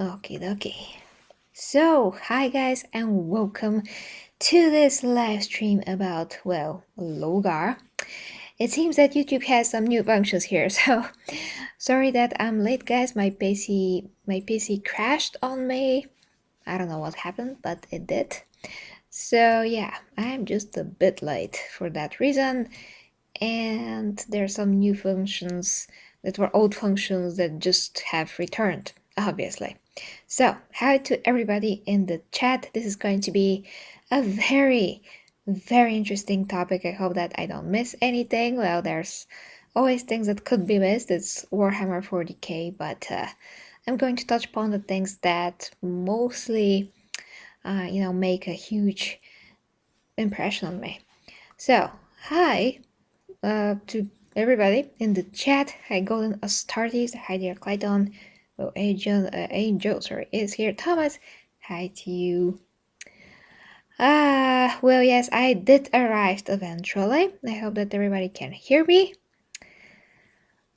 Okay. So, hi guys, and welcome to this live stream about, well, Lorgar. It seems that YouTube has some new functions here, so sorry that I'm late, guys. My PC crashed on me. I don't know what happened, but it did. So yeah, I'm just a bit late for that reason. And there are some new functions that were old functions that just have returned, obviously. So, hi to everybody in the chat. This is going to be a very interesting topic. I hope that I don't miss anything. Well, there's always things that could be missed. It's Warhammer 40k, but I'm going to touch upon the things that mostly, make a huge impression on me. So, hi to everybody in the chat. Hi, Golden Astartes. Hi there, Clayton. Oh, Angel, sorry, is here. Thomas, hi to you. Well, yes, I did arrive eventually. I hope that everybody can hear me.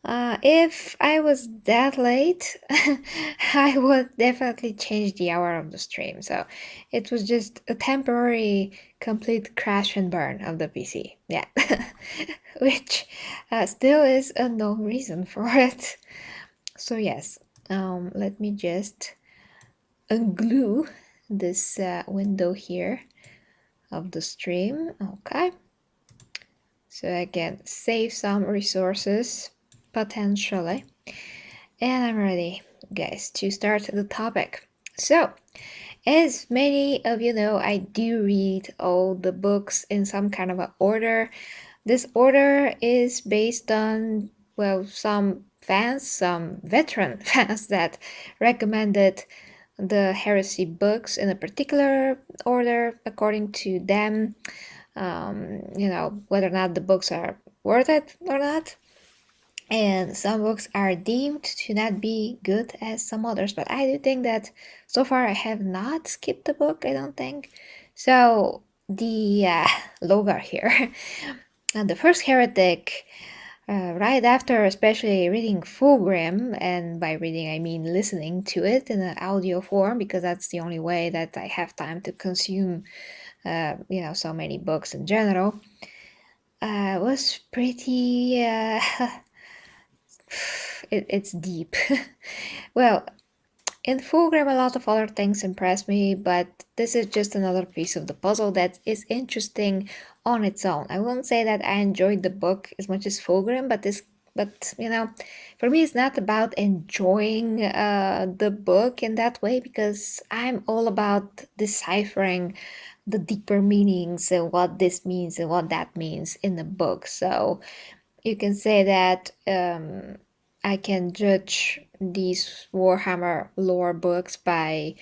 If I was that late, I would definitely change the hour of the stream. So it was just a temporary complete crash and burn of the PC. Yeah, which still is a known reason for it. So yes, let me just unglue this window here of the stream. Okay, so I can save some resources potentially. And I'm ready, guys, to start the topic. So, as many of you know, I do read all the books in some kind of an order. This order is based on, well, some fans, some veteran fans that recommended the Heresy books in a particular order according to them, whether or not the books are worth it or not. And some books are deemed to not be good as some others, but I do think that so far I have not skipped the book, I don't think. So, the Lorgar here, and the first Heretic, right after especially reading Fulgrim, and by reading I mean listening to it in an audio form, because that's the only way that I have time to consume, so many books in general, was pretty... it's deep. Well, in Fulgrim, a lot of other things impress me, but this is just another piece of the puzzle that is interesting on its own. I won't say that I enjoyed the book as much as Fulgrim, but for me, it's not about enjoying the book in that way, because I'm all about deciphering the deeper meanings and what this means and what that means in the book. So you can say that I can judge these Warhammer lore books by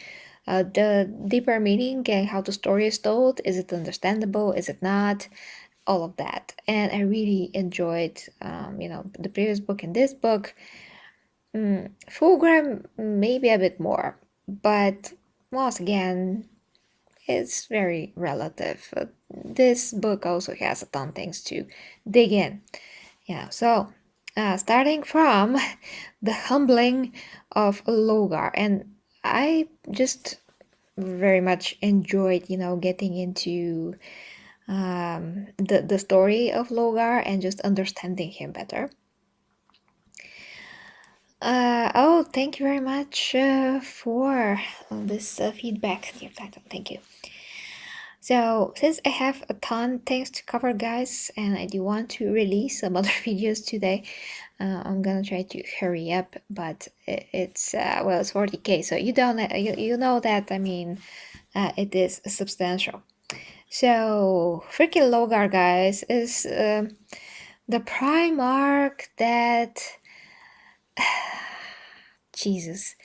the deeper meaning and how the story is told. Is it understandable? Is it not? All of that. And I really enjoyed, the previous book and this book. Fulgrim, maybe a bit more, but once again, it's very relative. This book also has a ton of things to dig in. Yeah, so starting from the humbling of Lorgar, and I just very much enjoyed, getting into the story of Lorgar and just understanding him better. Oh, thank you very much for this feedback, dear Titan. Thank you. So, since I have a ton of things to cover, guys, and I do want to release some other videos today, I'm gonna try to hurry up, but it's 40k, so you know that, I mean, it is substantial. So, freaking Lorgar, guys, is the Primarch that... Jesus.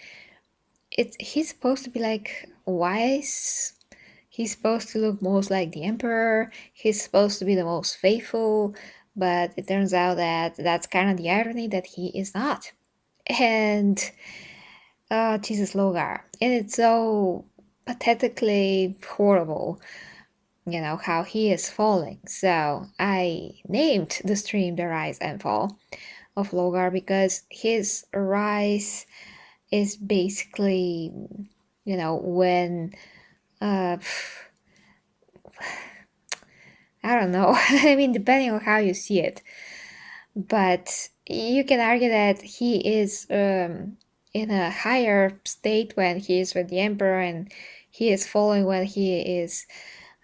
He's supposed to be like wise. He's supposed to look most like the Emperor. He's supposed to be the most faithful, but it turns out that that's kind of the irony, that he is not. And Jesus, Lorgar, and it's so pathetically horrible, how he is falling. So I named the stream the Rise and Fall of Lorgar, because his rise is basically, when uh, I don't know. I mean, depending on how you see it, but you can argue that he is in a higher state when he is with the emperor, and he is falling when he is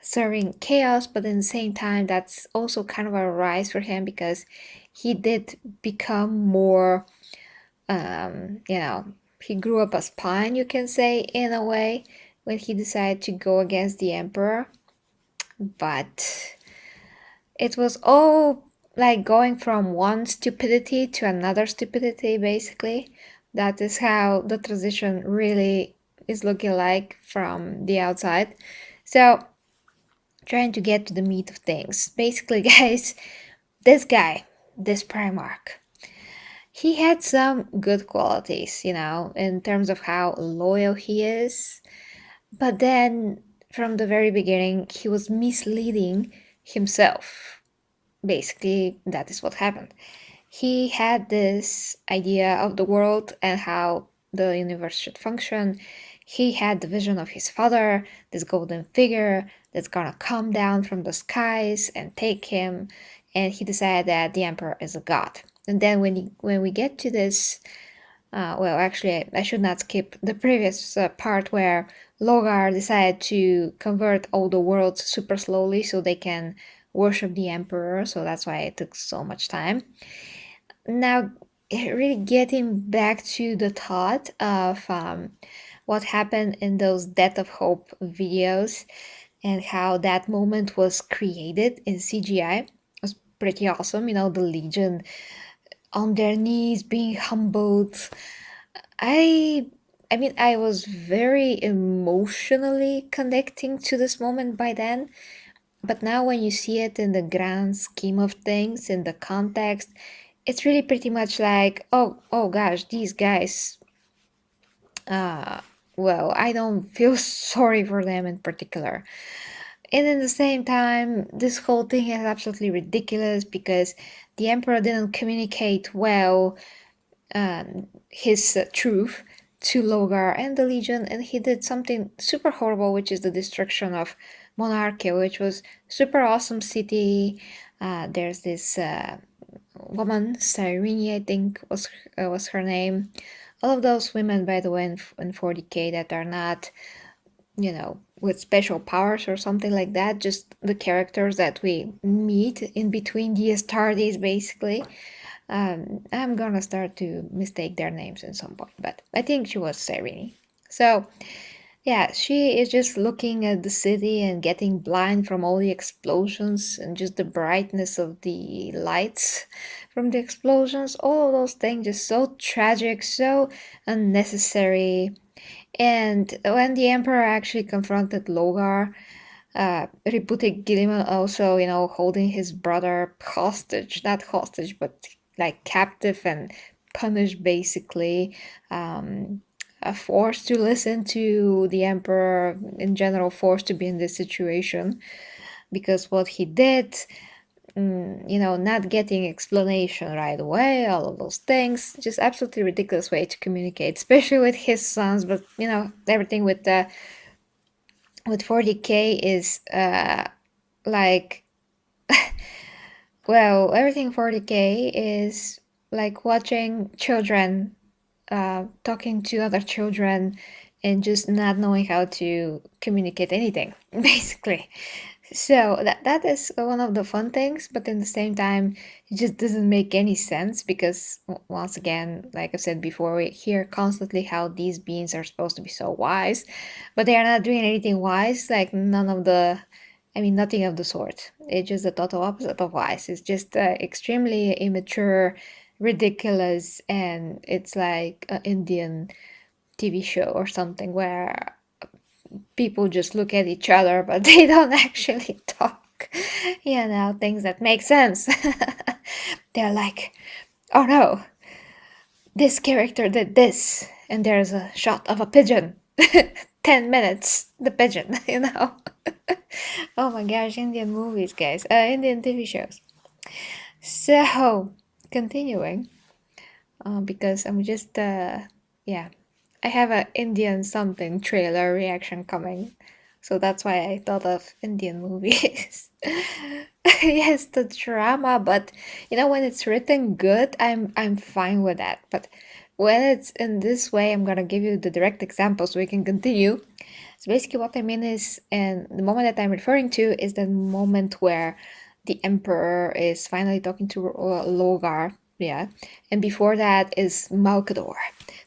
serving chaos. But at the same time, that's also kind of a rise for him because he did become more, he grew up a spine, you can say, in a way, when he decided to go against the emperor. But it was all like going from one stupidity to another stupidity, basically. That is how the transition really is looking like from the outside. So, trying to get to the meat of things. Basically, guys, this guy, this Primarch, he had some good qualities, in terms of how loyal he is. But then, from the very beginning, he was misleading himself. Basically, that is what happened. He had this idea of the world and how the universe should function. He had the vision of his father, this golden figure that's gonna come down from the skies and take him, and he decided that the emperor is a god. And then when we get to this, well, actually, I should not skip the previous part where Lorgar decided to convert all the worlds super slowly so they can worship the emperor. So that's why it took so much time. Now, really getting back to the thought of what happened in those Death of Hope videos and how that moment was created in CGI was pretty awesome. The Legion on their knees being humbled. I I mean, I was very emotionally connecting to this moment by then, but now when you see it in the grand scheme of things, in the context, it's really pretty much like, oh gosh, these guys, uh, well, I don't feel sorry for them in particular. And at the same time, this whole thing is absolutely ridiculous because the Emperor didn't communicate well his truth to Lorgar and the Legion, and he did something super horrible, which is the destruction of Monarchia, which was super awesome city. There's this woman, Cyrene, I think was her name. All of those women, by the way, in 40k that are not, with special powers or something like that, just the characters that we meet in between the Astartes, basically. I'm gonna start to mistake their names at some point, but I think she was Cyrene. So, yeah, she is just looking at the city and getting blind from all the explosions and just the brightness of the lights from the explosions. All of those things just so tragic, so unnecessary. And when the Emperor actually confronted Lorgar, Reputed Gilliman also, holding his brother hostage, not hostage, but like captive and punished basically, forced to listen to the emperor, in general, forced to be in this situation because what he did, not getting explanation right away, all of those things, just absolutely ridiculous way to communicate, especially with his sons. But everything with 40k is like, well, everything 40k is like watching children talking to other children and just not knowing how to communicate anything, basically. So that is one of the fun things, but in the same time, it just doesn't make any sense because once again, like I said before, we hear constantly how these beings are supposed to be so wise, but they are not doing anything wise. Like nothing of the sort. It's just the total opposite of wise. It's just extremely immature, ridiculous, and it's like an Indian TV show or something where people just look at each other, but they don't actually talk. Things that make sense. They're like, oh no, this character did this, and there's a shot of a pigeon. 10 minutes, the pigeon. Oh my gosh, Indian movies, guys. Indian TV shows. So, continuing, because I'm just, yeah. I have a Indian something trailer reaction coming, so that's why I thought of Indian movies. Yes, the drama, but when it's written good, I'm fine with that. But when it's in this way, I'm gonna give you the direct example so we can continue. So basically, what I mean is, and the moment that I'm referring to is the moment where the emperor is finally talking to Lorgar, yeah, and before that is Malkador,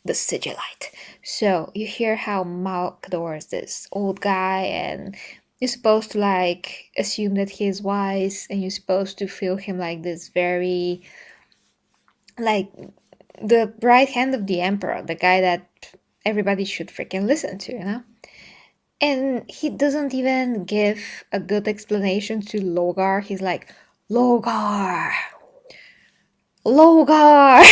the Sigillite. So you hear how Malkador is this old guy, and you're supposed to like assume that he is wise, and you're supposed to feel him like this very like the right hand of the emperor, the guy that everybody should freaking listen to, And he doesn't even give a good explanation to Lorgar. He's like, Lorgar, Lorgar.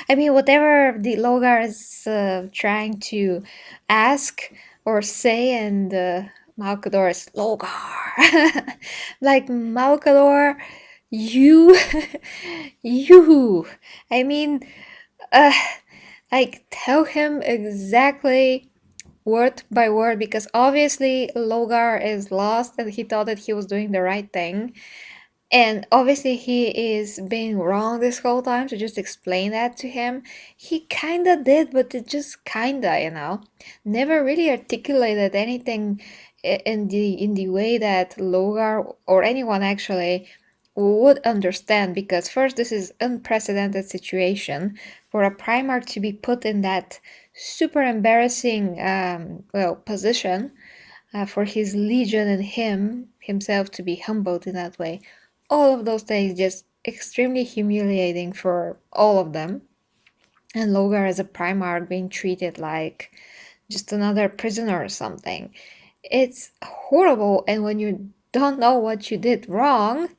I mean, whatever the Lorgar is trying to ask or say, and Malkador is Lorgar. Like, Malkador, you, you. I mean, uh, like, tell him exactly word by word, because obviously Lorgar is lost and he thought that he was doing the right thing. And obviously he is being wrong this whole time, so just explain that to him. He kinda did, but it just kinda, never really articulated anything in the way that Lorgar or anyone actually would understand, because first, this is unprecedented situation for a Primarch to be put in that super embarrassing position, for his legion and himself to be humbled in that way. All of those things just extremely humiliating for all of them. And Lorgar as a Primarch being treated like just another prisoner or something. It's horrible, and when you don't know what you did wrong,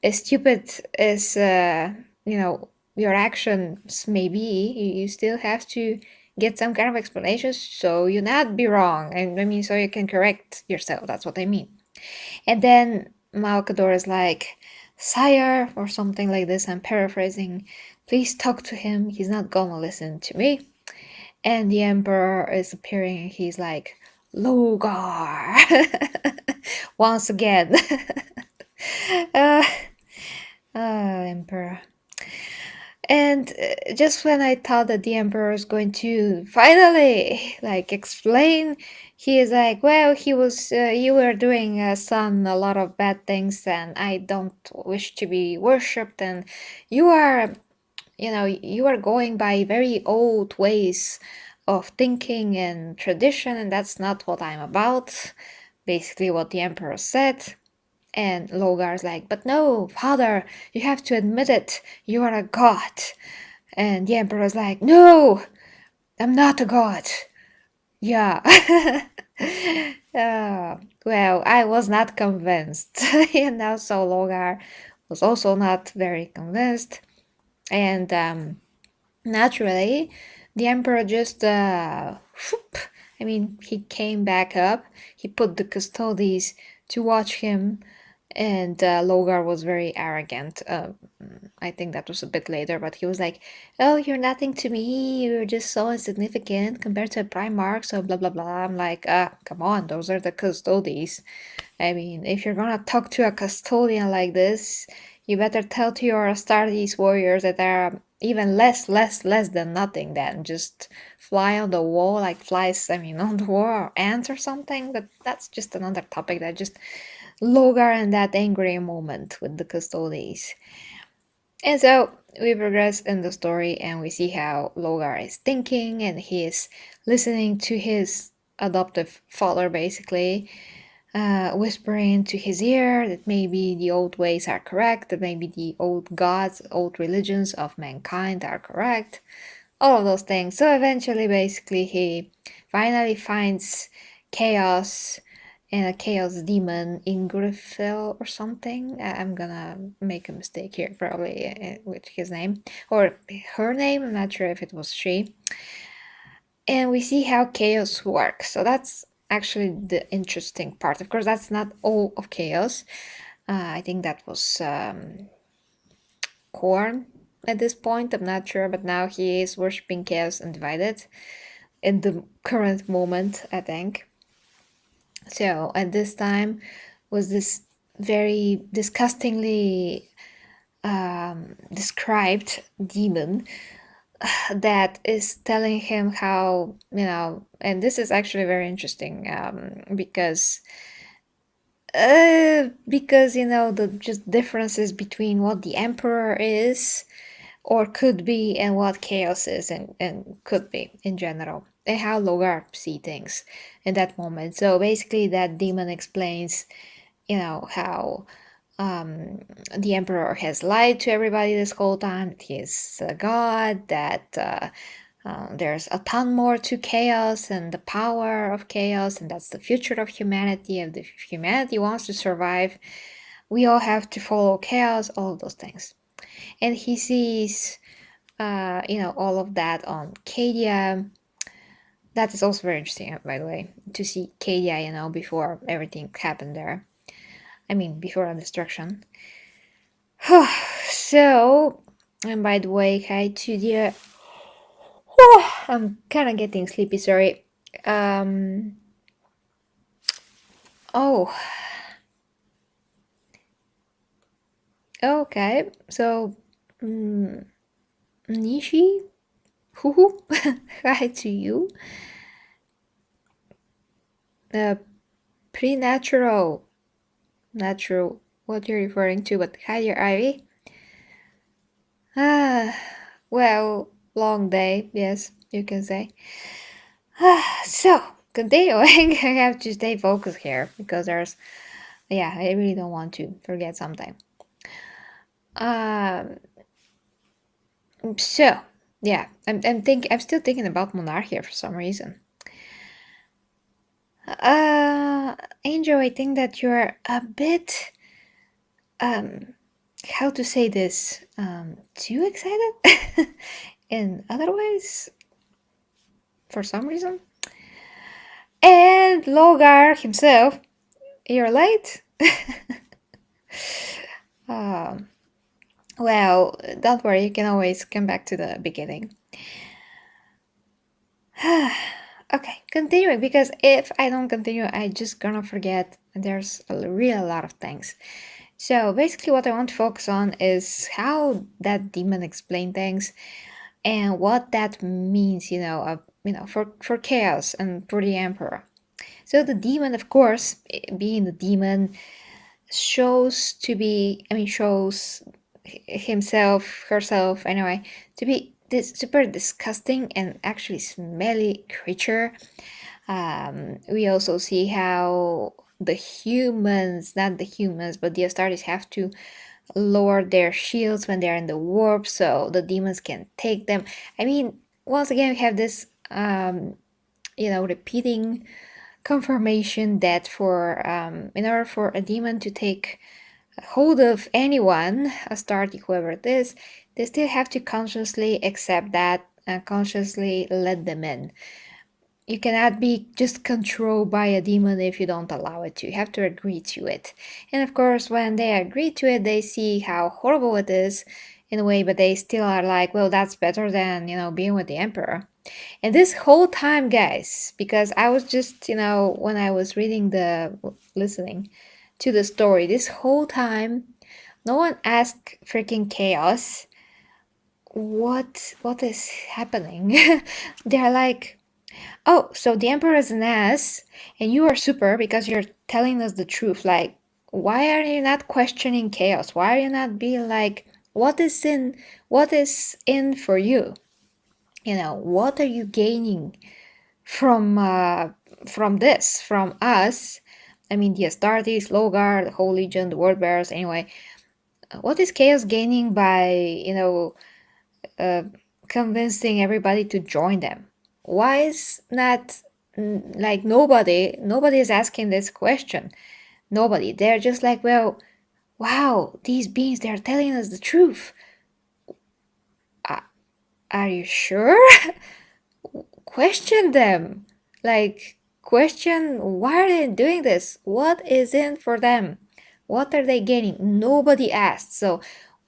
as stupid as your actions may be, you still have to get some kind of explanation so you not be wrong, and I mean so you can correct yourself. That's what I mean. And then Malkador is like, "Sire," or something like this. I'm paraphrasing. "Please talk to him. He's not gonna listen to me." And the Emperor is appearing, and he's like, "Lorgar," once again. uh, Emperor. And just when I thought that the emperor is going to finally like explain, he is like, "Well, you were doing, son, a lot of bad things, and I don't wish to be worshipped, and you are, you are going by very old ways of thinking and tradition, and that's not what I'm about." Basically, what the emperor said. And Lorgar's like, "But no, father, you have to admit it. You are a god." And the emperor's like, "No, I'm not a god." Yeah. Well, I was not convinced. So Lorgar was also not very convinced. And naturally, the emperor just, he came back up. He put the custodies to watch him, and Lorgar was very arrogant. I think that was a bit later, but he was like, "Oh, you're nothing to me. You're just so insignificant compared to a Primarch, so blah blah blah." I'm like, come on, those are the custodies. I mean, if you're gonna talk to a custodian like this, you better tell to your Astartes warriors that they're even less than nothing than just fly on the wall like flies, on the wall, or ants or something. But that's just another topic that just Lorgar and that angry moment with the custodies. And so we progress in the story, and we see how Lorgar is thinking, and he is listening to his adoptive father, basically, whispering to his ear that maybe the old ways are correct, that maybe the old gods, old religions of mankind are correct, all of those things. So eventually, basically, he finally finds chaos and a chaos demon in Griffel or something. I'm gonna make a mistake here, probably, with his name or her name. I'm not sure if it was she. And we see how chaos works. So that's actually the interesting part. Of course, that's not all of chaos. I think that was Corn. at this point, I'm not sure, but now he is worshipping Chaos Undivided in the current moment, I think. So at this time was this very disgustingly described demon that is telling him how, and this is actually very interesting, because the just differences between what the emperor is or could be and what chaos is and could be in general, and how Lorgar see things in that moment. So basically that demon explains how the emperor has lied to everybody this whole time, that he is a god, that there's a ton more to chaos and the power of chaos, and that's the future of humanity. And if humanity wants to survive, we all have to follow chaos, all of those things. And he sees, all of that on Cadia. That is also very interesting, by the way, to see Cadia, before everything happened there. I mean, before the destruction. So, and by the way, hi to the. I'm kind of getting sleepy. Sorry. Oh. Okay. So, Nishi, hoo, hi to you. Preternatural, natural. What you're referring to? But hi, dear Ivy. Well, long day. Yes, you can say. So, continuing, I have to stay focused here because I really don't want to forget something. So, yeah, I'm still thinking about Monarchia for some reason. Angel, I think that you're a bit, how to say this, too excited, and otherwise, for some reason. And Lorgar himself, you're late. Well, don't worry, you can always come back to the beginning. Okay, continuing, because if I don't continue, I just gonna forget. There's a real lot of things. So basically what I want to focus on is how that demon explained things and what that means, for chaos and for the emperor. So the demon, of course, being the demon, shows himself, herself, anyway, to be this super disgusting and actually smelly creature. We also see how the humans, not the humans, but the Astartes have to lower their shields when they're in the warp so the demons can take them. I mean, once again, we have this, repeating confirmation that in order for a demon to take hold of anyone, Astarte, whoever it is, they still have to consciously accept that and consciously let them in. You cannot be just controlled by a demon if you don't allow it to. You have to agree to it. And of course, when they agree to it, they see how horrible it is in a way, but they still are like, well, that's better than, being with the emperor. And this whole time, guys, because I was just, when I was listening to the story, this whole time, no one asked freaking Chaos what is happening. They're like, oh, so the emperor is an ass and you are super because you're telling us the truth. Like, why are you not questioning Chaos? Why are you not being like, what is in for you? What are you gaining from this, from us? I mean, the Astartes, Lorgar, the whole Legion, the Word Bearers, anyway. What is Chaos gaining by, convincing everybody to join them? Why is not, like, nobody is asking this question? Nobody. They're just like, well, wow, these beings, they're telling us the truth. Are you sure? Question them. Like, question why are they doing this? What is in for them? What are they gaining? Nobody asked. So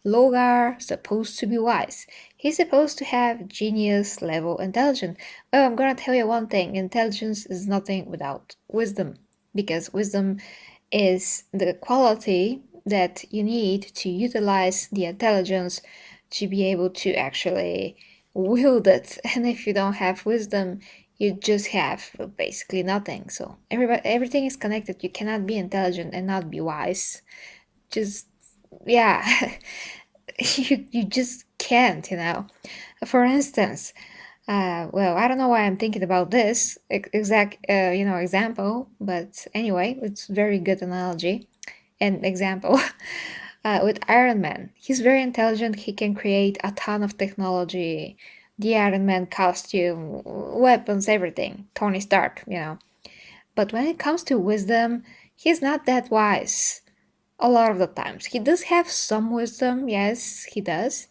Lorgar supposed to be wise. He's supposed to have genius level intelligence. Oh, I'm gonna tell you one thing. Intelligence is nothing without wisdom. Because wisdom is the quality that you need to utilize the intelligence to be able to actually wield it. And if you don't have wisdom, you just have basically nothing. So everything is connected. You cannot be intelligent and not be wise. Just yeah, you just can't, you know. For instance, well, I don't know why I'm thinking about this exact, example, but anyway, it's very good analogy and example. With Iron Man, he's very intelligent. He can create a ton of technology, the Iron Man costume, weapons, everything. Tony Stark, you know. But when it comes to wisdom, he's not that wise a lot of the times. He does have some wisdom, yes, he does.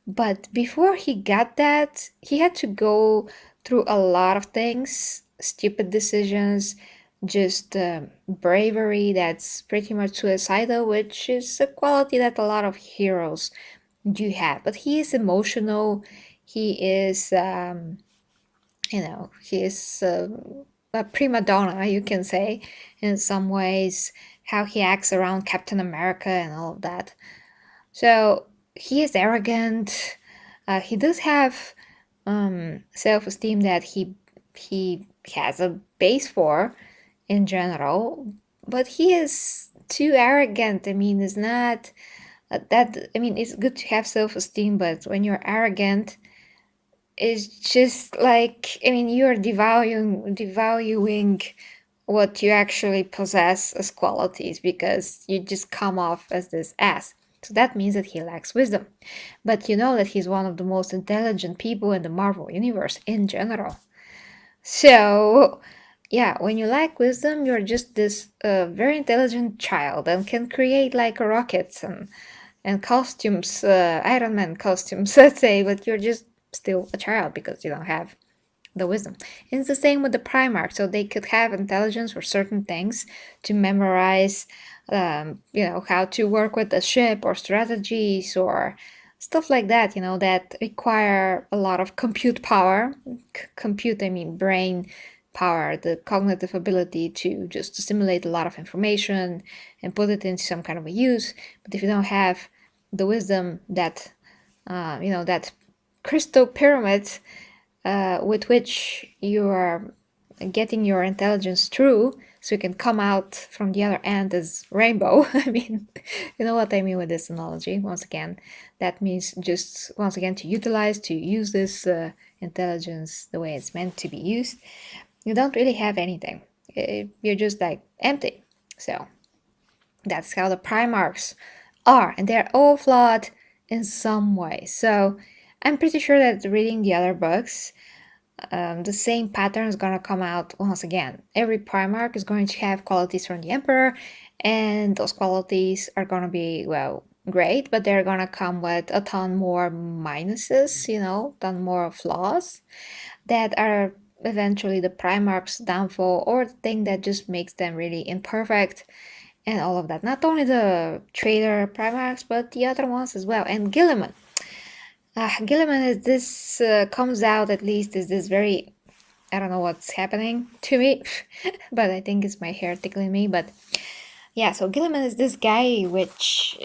But before he got that, he had to go through a lot of things, stupid decisions, just bravery that's pretty much suicidal, which is a quality that a lot of heroes do have. But he is emotional. He is, he is a prima donna, you can say, in some ways, how he acts around Captain America and all of that. So he is arrogant. He does have self-esteem that he has a base for in general, but he is too arrogant. I mean, it's not that. I mean, it's good to have self-esteem, but when you're arrogant, it's just like, I mean, you're devaluing what you actually possess as qualities because you just come off as this ass. So that means that he lacks wisdom. But you know that he's one of the most intelligent people in the Marvel universe in general. So, yeah, when you lack wisdom, you're just this very intelligent child and can create like rockets and costumes, Iron Man costumes, let's say, but you're just still a child because you don't have the wisdom. And it's the same with the Primarch. So they could have intelligence for certain things to memorize, how to work with a ship or strategies or stuff like that, that require a lot of compute power. Compute, I mean brain power, the cognitive ability to just assimilate a lot of information and put it into some kind of a use. But if you don't have the wisdom that, that crystal pyramid with which you are getting your intelligence through, so you can come out from the other end as rainbow. I mean, you know what I mean with this analogy. Once again, that means just once again to use this intelligence the way it's meant to be used. You don't really have anything. You're just like empty. So that's how the Primarchs are, and they're all flawed in some way. So I'm pretty sure that reading the other books, the same pattern is gonna come out once again. Every Primarch is going to have qualities from the Emperor, and those qualities are gonna be, well, great, but they're gonna come with a ton more minuses, ton more flaws that are eventually the Primarch's downfall, or the thing that just makes them really imperfect and all of that. Not only the traitor Primarchs, but the other ones as well. And Guilliman. Guilliman is this, comes out at least, is this very, I don't know what's happening to me, but I think it's my hair tickling me. But yeah, so Guilliman is this guy which,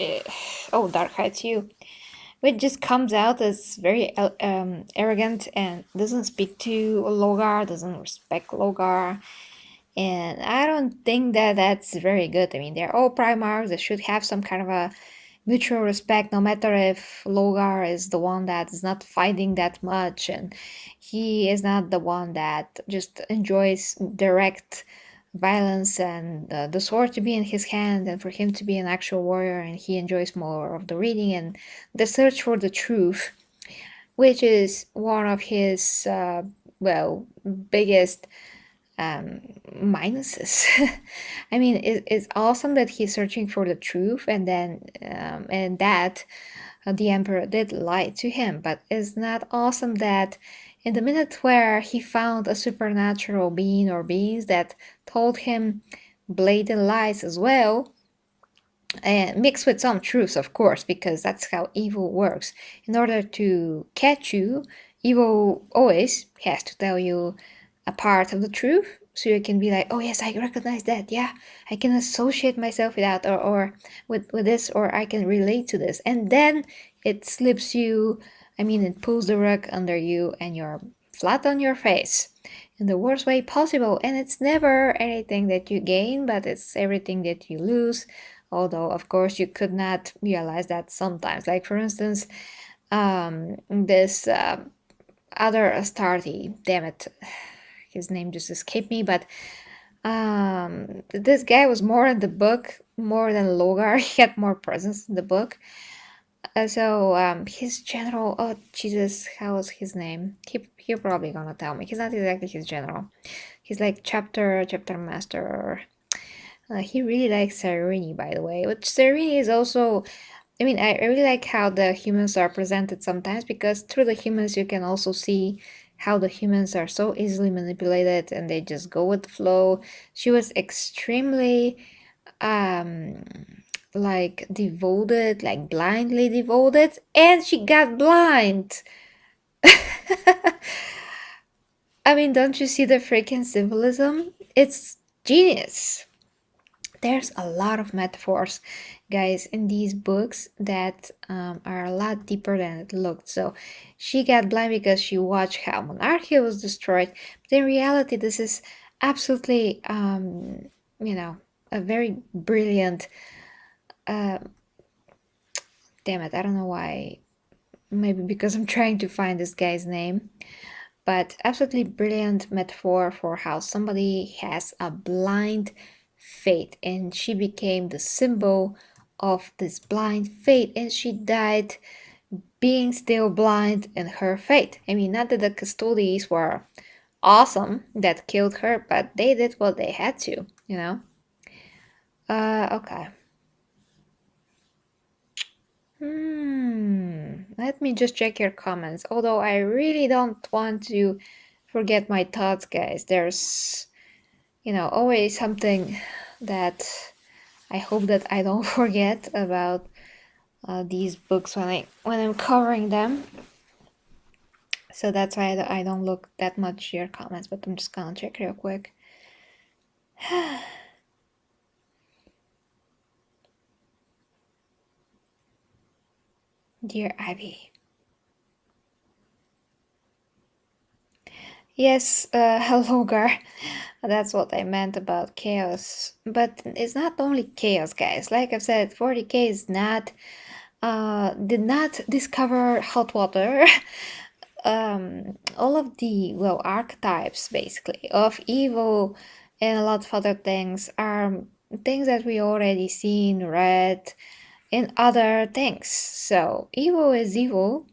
Dark Heights you, which just comes out as very arrogant and doesn't speak to Lorgar, doesn't respect Lorgar. And I don't think that that's very good. I mean, they're all Primarchs. They should have some kind of a mutual respect, no matter if Lorgar is the one that is not fighting that much and he is not the one that just enjoys direct violence and the sword to be in his hand and for him to be an actual warrior, and he enjoys more of the reading and the search for the truth, which is one of his, biggest minuses. I mean, it's awesome that he's searching for the truth, and then and that the emperor did lie to him. But it's not awesome that in the minute where he found a supernatural being or beings that told him blatant lies as well, and mixed with some truths, of course, because that's how evil works. In order to catch you, evil always has to tell you a part of the truth, so you can be like, oh yes, I recognize that. Yeah, I can associate myself with that, or with this, or I can relate to this. And then it slips you, I mean, it pulls the rug under you and you're flat on your face in the worst way possible. And it's never anything that you gain, but it's everything that you lose. Although, of course, you could not realize that sometimes. Like, for instance, this other Astarte, damn it, his name just escaped me, but this guy was more in the book, more than Lorgar. He had more presence in the book. So his general, oh Jesus, how was his name? He probably gonna tell me. He's not exactly his general. He's like chapter master. He really likes Serene, by the way. Which Serene is also, I mean, I really like how the humans are presented sometimes, because through the humans you can also see how the humans are so easily manipulated and they just go with the flow. She was extremely um like devoted, like blindly devoted, and she got blind. I mean, don't you see the freaking symbolism? It's genius. There's a lot of metaphors, guys, in these books that are a lot deeper than it looked. So she got blind because she watched how Monarchia was destroyed, but in reality this is absolutely you know, a very brilliant uh, damn it, I don't know why, maybe because I'm trying to find this guy's name, but absolutely brilliant metaphor for how somebody has a blind faith, and she became the symbol of this blind faith, and she died being still blind in her faith. I mean, not that the custodies were awesome that killed her, but they did what they had to, you know? Okay. Let me just check your comments. Although I really don't want to forget my thoughts, guys. There's, you know, always something that I hope that I don't forget about these books when I'm covering them. So that's why I don't look that much your comments, but I'm just gonna check real quick. Dear Ivy. Yes, hello, Gar. That's what I meant about chaos. But it's not only chaos, guys. Like I've said, 40k is not did not discover hot water. All of the, well, archetypes basically of evil and a lot of other things are things that we already seen, read in other things. So evil is evil,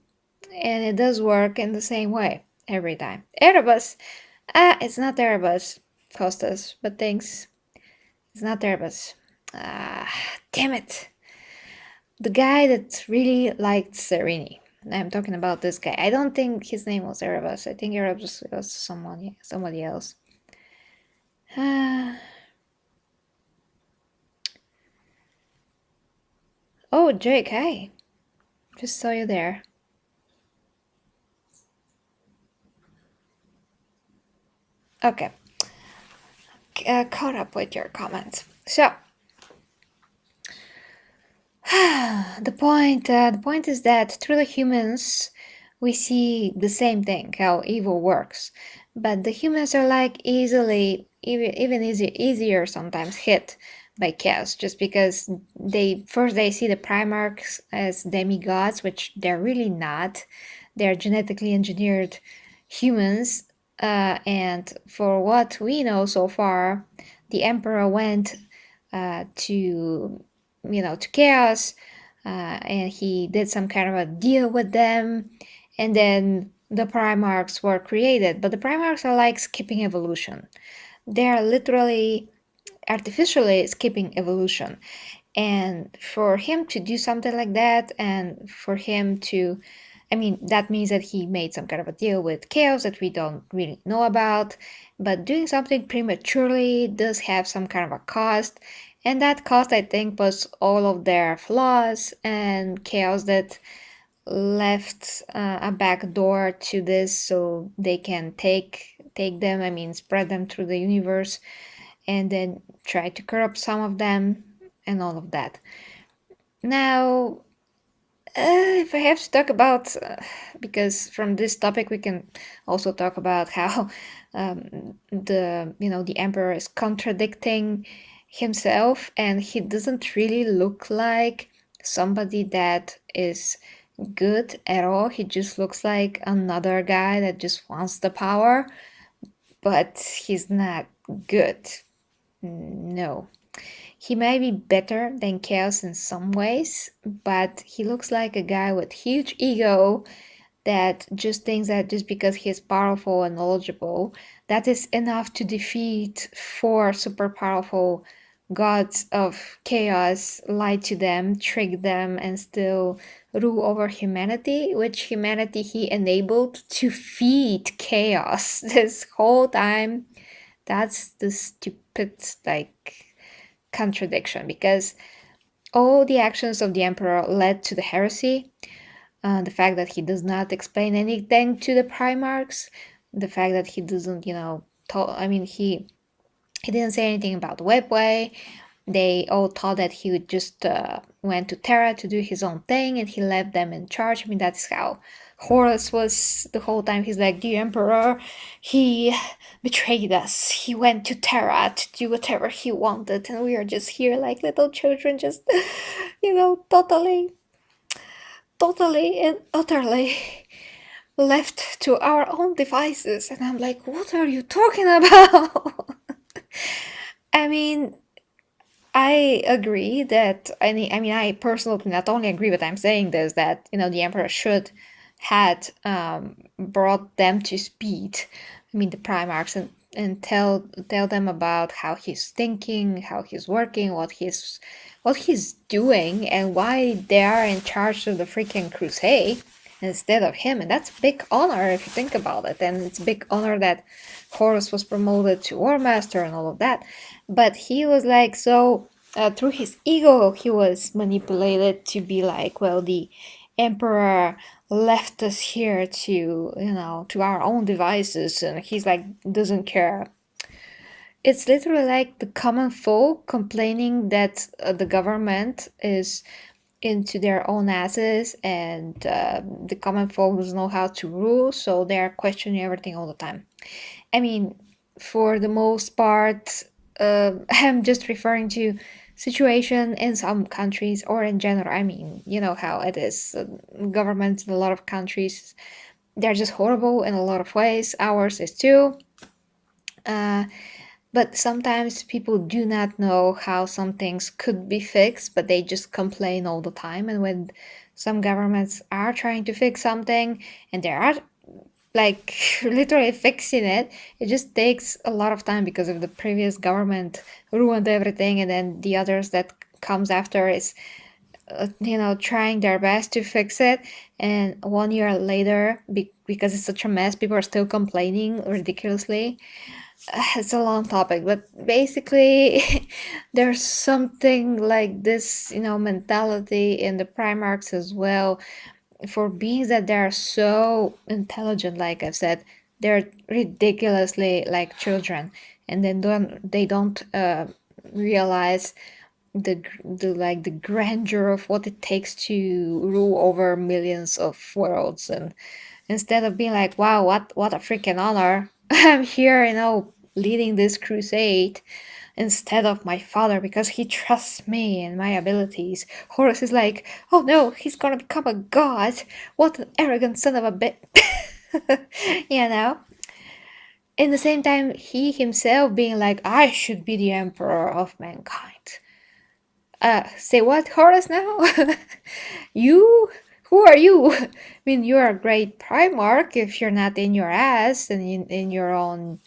and it does work in the same way every time. Erebus, it's not Erebus, Costas, but thanks. It's not Erebus. Damn it. The guy that really liked Serini. I'm talking about this guy. I don't think his name was Erebus. I think Erebus was somebody else. Oh, Jake, hi. Just saw you there. Okay. Caught up with your comments. So, the point is that through the humans, we see the same thing, how evil works. But the humans are like even easier sometimes hit by chaos, just because they see the Primarchs as demigods, which they're really not. They're genetically engineered humans, and for what we know so far, the Emperor went to to chaos, and he did some kind of a deal with them, and then the Primarchs were created. But the Primarchs are like skipping evolution. They're literally artificially skipping evolution. And for him to do something like that, and for him to, I mean, that means that he made some kind of a deal with chaos that we don't really know about. But doing something prematurely does have some kind of a cost. And that caused, I think, was all of their flaws and chaos that left a back door to this so they can take them, I mean, spread them through the universe and then try to corrupt some of them and all of that. Now, if I have to talk about, because from this topic we can also talk about how the emperor is contradicting himself, and he doesn't really look like somebody that is good at all. He just looks like another guy that just wants the power, but he's not good. No. He may be better than Chaos in some ways, but he looks like a guy with huge ego that just thinks that just because he's powerful and knowledgeable, that is enough to defeat four super powerful gods of chaos, lie to them, trick them, and still rule over humanity, which humanity he enabled to feed chaos this whole time. That's the stupid, like, contradiction, because all the actions of the emperor led to the heresy. The fact that he does not explain anything to the Primarchs, the fact that he doesn't, he didn't say anything about the webway. They all thought that he would just went to Terra to do his own thing, and he left them in charge. I mean, that's how Horus was the whole time. He's like, the Emperor, he betrayed us. He went to Terra to do whatever he wanted, and we are just here like little children, just, totally and utterly left to our own devices. And I'm like, what are you talking about? I mean, I agree that I personally not only agree, but I'm saying this, that the emperor should had brought them to speed. I mean, the Primarchs, and tell them about how he's thinking, how he's working, what he's doing, and why they are in charge of the freaking crusade instead of him. And that's a big honor if you think about it. And it's a big honor that Horus was promoted to War Master and all of that. But he was like, so through his ego, he was manipulated to be like, well, the emperor left us here to our own devices, and he's like, doesn't care. It's literally like the common folk complaining that the government is into their own asses, and the common folk doesn't know how to rule, so they're questioning everything all the time. I mean, for the most part, I'm just referring to situation in some countries or in general. I mean, you know how it is. Governments in a lot of countries, they're just horrible in a lot of ways. Ours is too. But sometimes people do not know how some things could be fixed, but they just complain all the time. And when some governments are trying to fix something and they are like literally fixing it, it just takes a lot of time because of the previous government ruined everything, and then the others that comes after is trying their best to fix it, and 1 year later, because it's such a mess, people are still complaining ridiculously. It's a long topic, but basically there's something like this mentality in the Primarchs as well, for beings that they're so intelligent. Like I've said, they're ridiculously like children, and then they don't realize the grandeur of what it takes to rule over millions of worlds. And instead of being like, wow, what a freaking honor, I'm here, leading this crusade instead of my father because he trusts me and my abilities. Horus is like, oh no, he's gonna become a god. What an arrogant son of a bitch. you know? In the same time, he himself being like, I should be the emperor of mankind. Say what, Horus now? You? Who are you? I mean, you're a great Primarch if you're not in your ass and in your own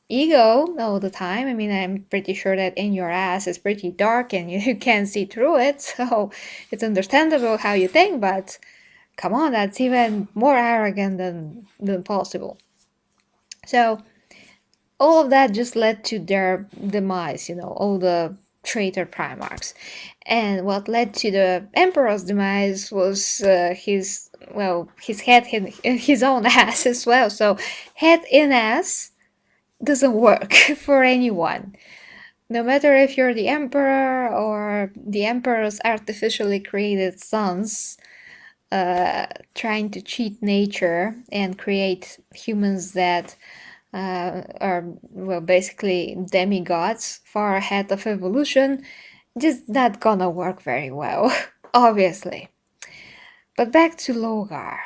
ego all the time. I mean, I'm pretty sure that in your ass is pretty dark and you can't see through it, so it's understandable how you think, but come on, that's even more arrogant than possible. So all of that just led to their demise, all the traitor Primarchs. And what led to the Emperor's demise was his head in his own ass as well. So head in ass doesn't work for anyone. No matter if you're the Emperor or the Emperor's artificially created sons, trying to cheat nature and create humans that are, well, basically demigods far ahead of evolution, just not gonna work very well, obviously. But back to Lorgar.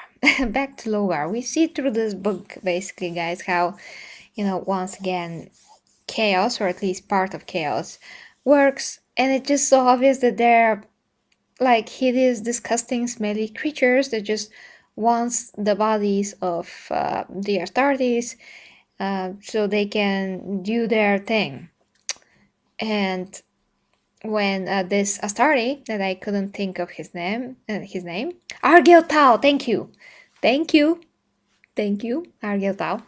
Back to Lorgar. We see through this book, basically, guys, how, once again, chaos, or at least part of chaos, works, and it's just so obvious that they're like hideous, disgusting, smelly creatures that just wants the bodies of the Astartes so they can do their thing. And when this Astarte, that I couldn't think of his name, Argel Tau, thank you, Argel Tau,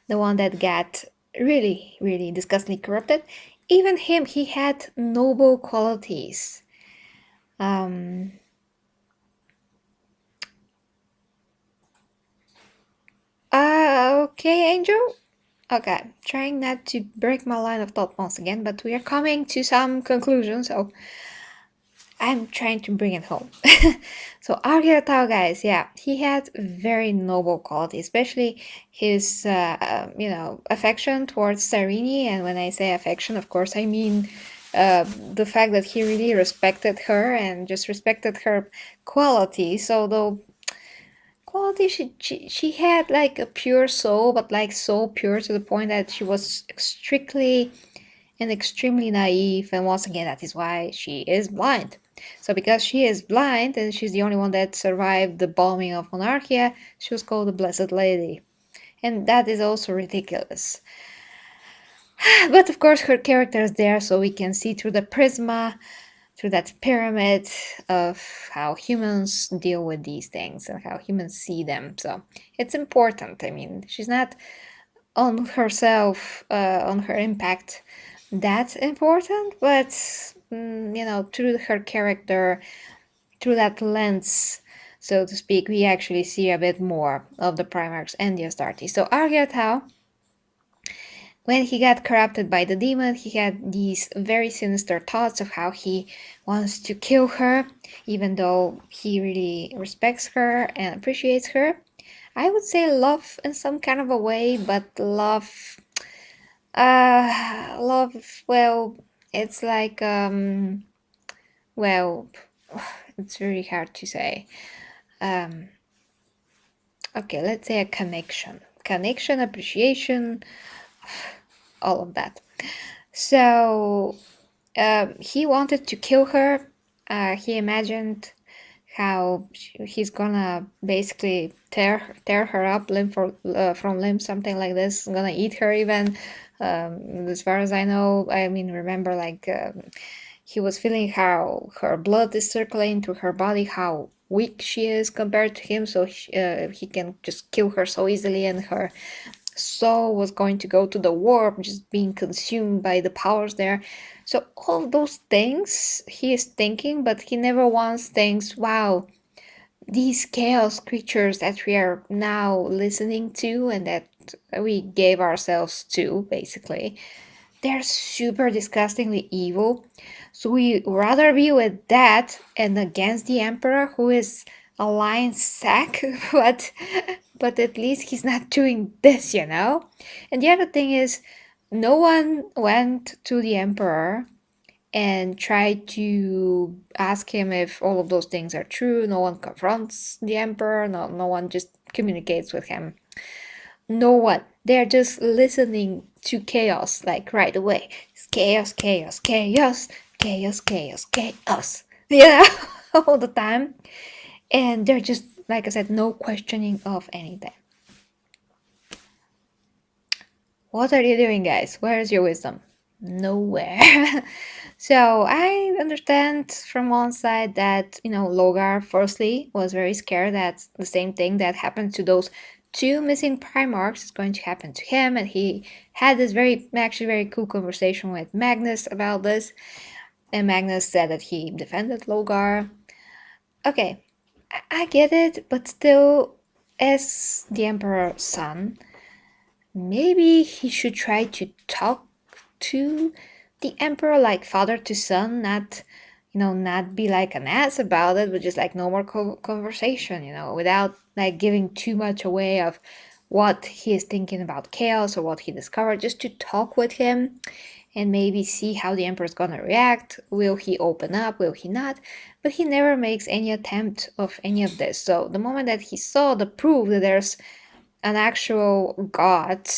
the one that got really, really disgustingly corrupted. Even him, he had noble qualities. Okay, Angel. Okay, trying not to break my line of thought once again, but we are coming to some conclusions, so I'm trying to bring it home. So Argytau, guys, yeah, he had very noble quality, especially his, affection towards Sarini. And when I say affection, of course, I mean the fact that he really respected her and just respected her qualities. Although quality, she had like a pure soul, but like so pure to the point that she was strictly and extremely naive. And once again, that is why she is blind. So because she is blind and she's the only one that survived the bombing of Monarchia, she was called the Blessed Lady. And that is also ridiculous. But of course, her character is there, so we can see through the prisma, through that pyramid of how humans deal with these things and how humans see them. So it's important. I mean, she's not on herself, on her impact, that's important, but through her character, through that lens, so to speak, we actually see a bit more of the Primarchs and the Astartes. So Argytau, when he got corrupted by the demon, he had these very sinister thoughts of how he wants to kill her, even though he really respects her and appreciates her. I would say love in some kind of a way, but love, well, it's like, well, it's very hard to say. Okay, let's say a connection, appreciation, all of that. So he wanted to kill her. He imagined how he's gonna basically tear her up limb from limb, something like this. Gonna eat her even. As far as I know, I mean, remember, like he was feeling how her blood is circulating through her body, how weak she is compared to him, so he can just kill her so easily, and her soul was going to go to the warp, just being consumed by the powers there. So all those things he is thinking, but he never once thinks, wow, these chaos creatures that we are now listening to and that we gave ourselves to, basically, they're super disgustingly evil. So we rather be with that and against the Emperor, who is a lying sack, but at least he's not doing this, And the other thing is, no one went to the Emperor and tried to ask him if all of those things are true. No one confronts the Emperor. No one just communicates with him. No one. They're just listening to chaos, like right away. It's chaos, chaos, chaos, chaos, chaos, chaos. All the time. And they're just, like I said, no questioning of anything. What are you doing, guys? Where's your wisdom? Nowhere. So I understand from one side that, Lorgar firstly was very scared that the same thing that happened to those two missing Primarchs is going to happen to him, and he had this very cool conversation with Magnus about this. And Magnus said that he defended Lorgar. Okay, I get it, but still, as the Emperor's son, maybe he should try to talk to the Emperor like father to son, not, not be like an ass about it, but just like normal conversation, without like giving too much away of what he is thinking about chaos or what he discovered, just to talk with him and maybe see how the Emperor's gonna react. Will he open up? Will he not? But he never makes any attempt of any of this. So the moment that he saw the proof that there's an actual god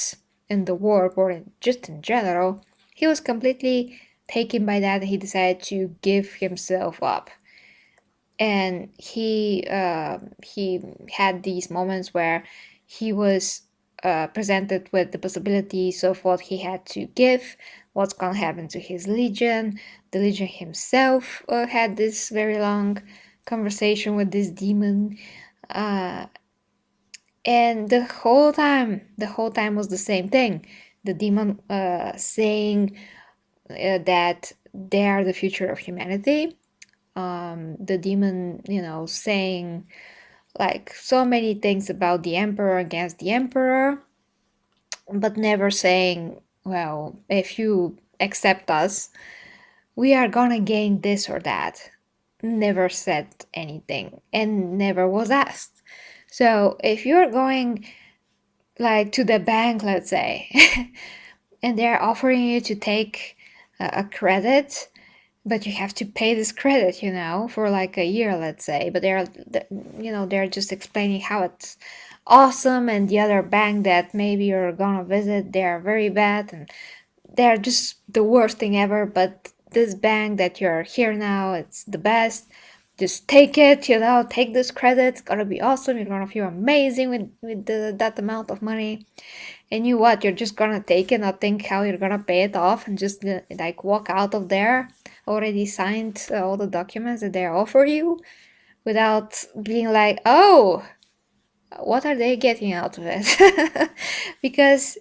in the world, or just in general, he was completely taken by that. He decided to give himself up, and he had these moments where he was presented with the possibilities of what he had to give, what's gonna happen to his legion. The legion himself had this very long conversation with this demon. Uh, and the whole time was the same thing. The demon saying that they are the future of humanity. The demon, saying like so many things about the emperor against the emperor, but never saying, well, if you accept us, we are gonna gain this or that. Never said anything and never was asked. So if you're going like to the bank, let's say, and they're offering you to take a credit, but you have to pay this credit, for like a year, let's say, but they're just explaining how it's awesome, and the other bank that maybe you're gonna visit, they're very bad and they're just the worst thing ever, but this bank that you're here now, it's the best. Just take it, take this credit, it's gonna be awesome, you're gonna feel amazing with that amount of money. And you what? You're just gonna take it, not think how you're gonna pay it off, and just like walk out of there already signed all the documents that they offer you, without being like, oh, what are they getting out of it? Because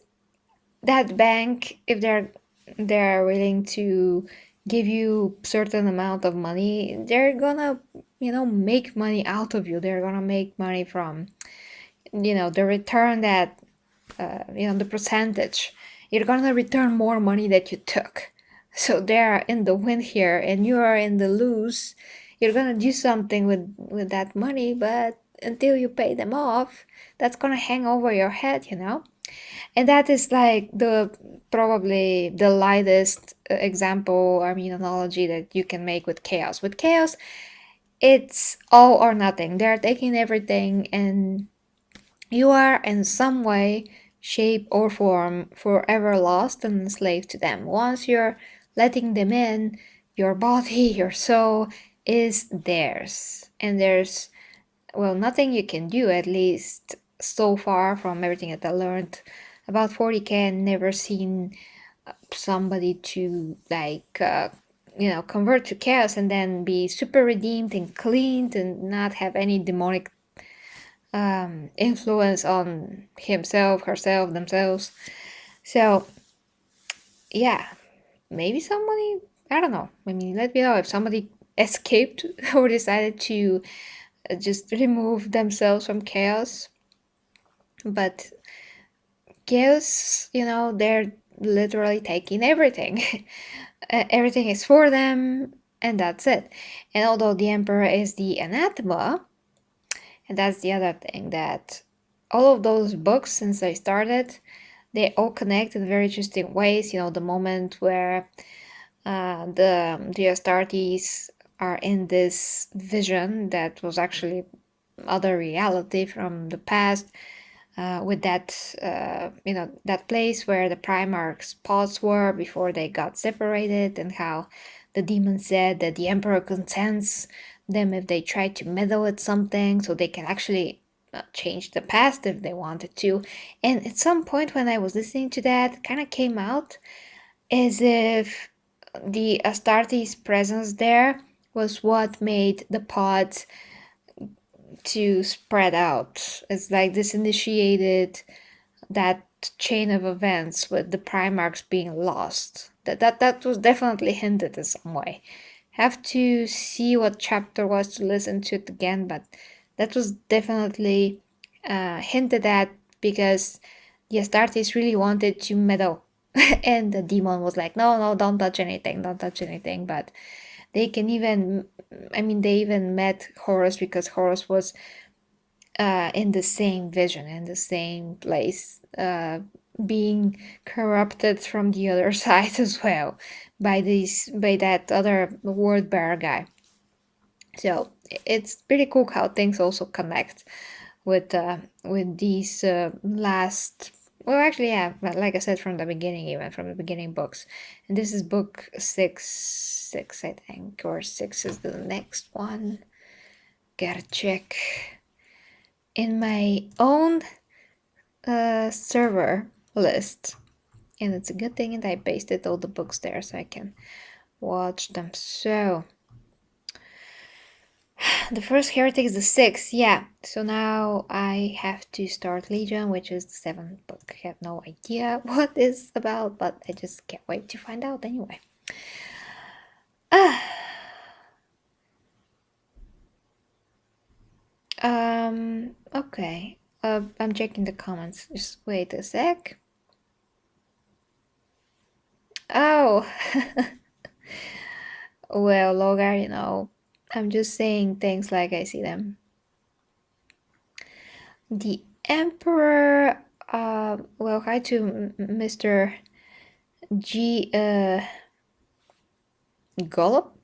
that bank, if they're willing to give you certain amount of money, they're gonna make money out of you. They're gonna make money from the return that the percentage. You're gonna return more money that you took. So they're in the win here and you are in the lose. You're gonna do something with that money, but until you pay them off, that's gonna hang over your head. And that is like the probably the lightest example, analogy that you can make with chaos. With chaos, it's all or nothing. They're taking everything, and you are in some way, shape, or form forever lost and enslaved to them. Once you're letting them in, your body, your soul is theirs. And there's, well, nothing you can do, at least so far from everything that I learned about 40k. And never seen somebody to convert to chaos and then be super redeemed and cleaned and not have any demonic influence on himself, herself, themselves. So, yeah, maybe somebody, I don't know. Let me know if somebody escaped or decided to just remove themselves from chaos. But chaos, they're literally taking everything. Everything is for them, and that's it. And although the Emperor is the anathema, and that's the other thing, that all of those books, since I started, they all connect in very interesting ways. The moment where the Astartes are in this vision that was actually other reality from the past, with that that place where the Primarch's pods were before they got separated, and how the demon said that the Emperor could sense them if they tried to meddle with something, so they can actually change the past if they wanted to. And at some point when I was listening to that, it kind of came out as if the Astartes presence there was what made the pods to spread out. It's like this initiated that chain of events with the Primarchs being lost. That was definitely hinted in some way. Have to see what chapter was to listen to it again, but that was definitely hinted at because the Astartes really wanted to meddle. And the demon was like, no, no, don't touch anything, don't touch anything. But they can even, I mean, they even met Horus because Horus was in the same vision, in the same place, being corrupted from the other side as well by that other word bearer guy. So it's pretty cool how things also connect with these last. Well, actually, yeah, like I said from the beginning, even from the beginning books, and this is book six, I think, or 6 is the next one. Gotta check in my own server list, and it's a good thing that I pasted all the books there so I can watch them. So the first Heretic is the 6th, yeah. So now I have to start Legion, which is the 7th book. I have no idea what it's about, but I just can't wait to find out anyway. Okay. I'm checking the comments. Just wait a sec. Oh! Well, Lorgar, I'm just saying things like I see them. The Emperor, well, hi to Mr. G. Gollop.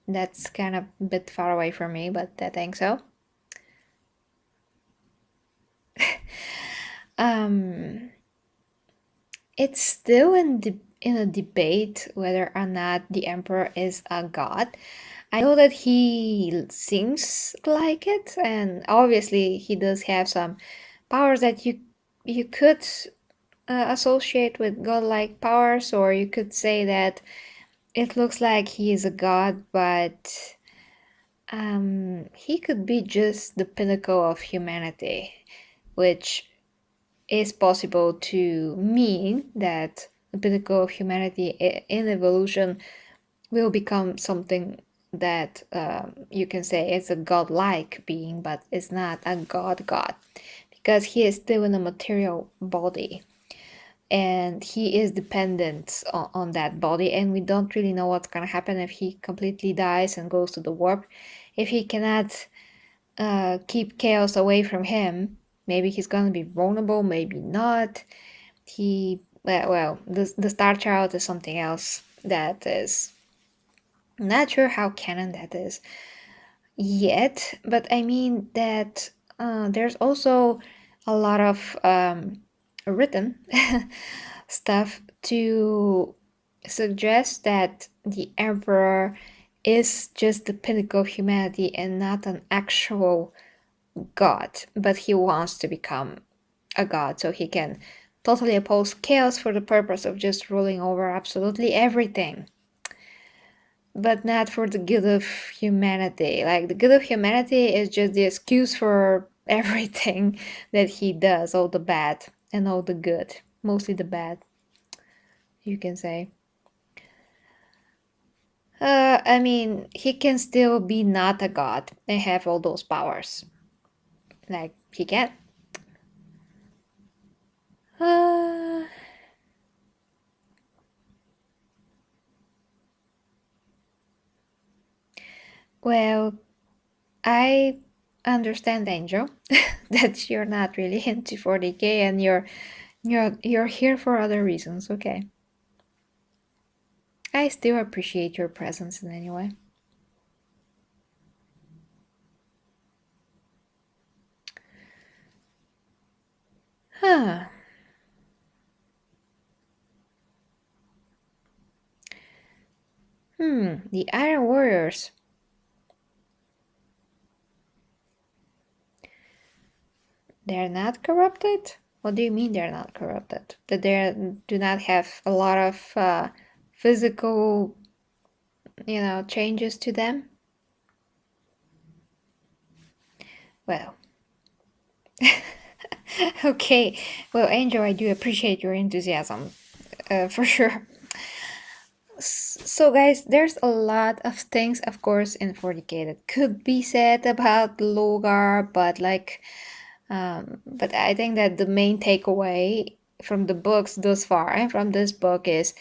That's kind of a bit far away from me, but I think so. It's still in a debate whether or not the Emperor is a god. I know that he seems like it, and obviously he does have some powers that you could associate with godlike powers, or you could say that it looks like he is a god, but he could be just the pinnacle of humanity, which is possible to mean that the pinnacle of humanity in evolution will become something that you can say is a godlike being, but is not a god, because he is still in a material body and he is dependent on that body, and we don't really know what's gonna happen if he completely dies and goes to the warp. If he cannot keep chaos away from him, maybe he's gonna be vulnerable, maybe not. The Star Child is something else that is not sure how canon that is yet, but I mean that there's also a lot of written stuff to suggest that the Emperor is just the pinnacle of humanity and not an actual god, but he wants to become a god so he can totally oppose chaos for the purpose of just ruling over absolutely everything, but not for the good of humanity. Like, the good of humanity is just the excuse for everything that he does, all the bad and all the good, mostly the bad, you can say. I mean, he can still be not a god and have all those powers. Like, he can. Uh, well, I understand, Angel, that you're not really into 40k and you're here for other reasons, okay? I still appreciate your presence in any way. Huh. The Iron Warriors. They're not corrupted? What do you mean they're not corrupted? That they do not have a lot of physical, changes to them? Well, Okay, well, Angel, I do appreciate your enthusiasm, for sure. So, guys, there's a lot of things, of course, in 40k that could be said about Lorgar, but but I think that the main takeaway from the books thus far and from this book is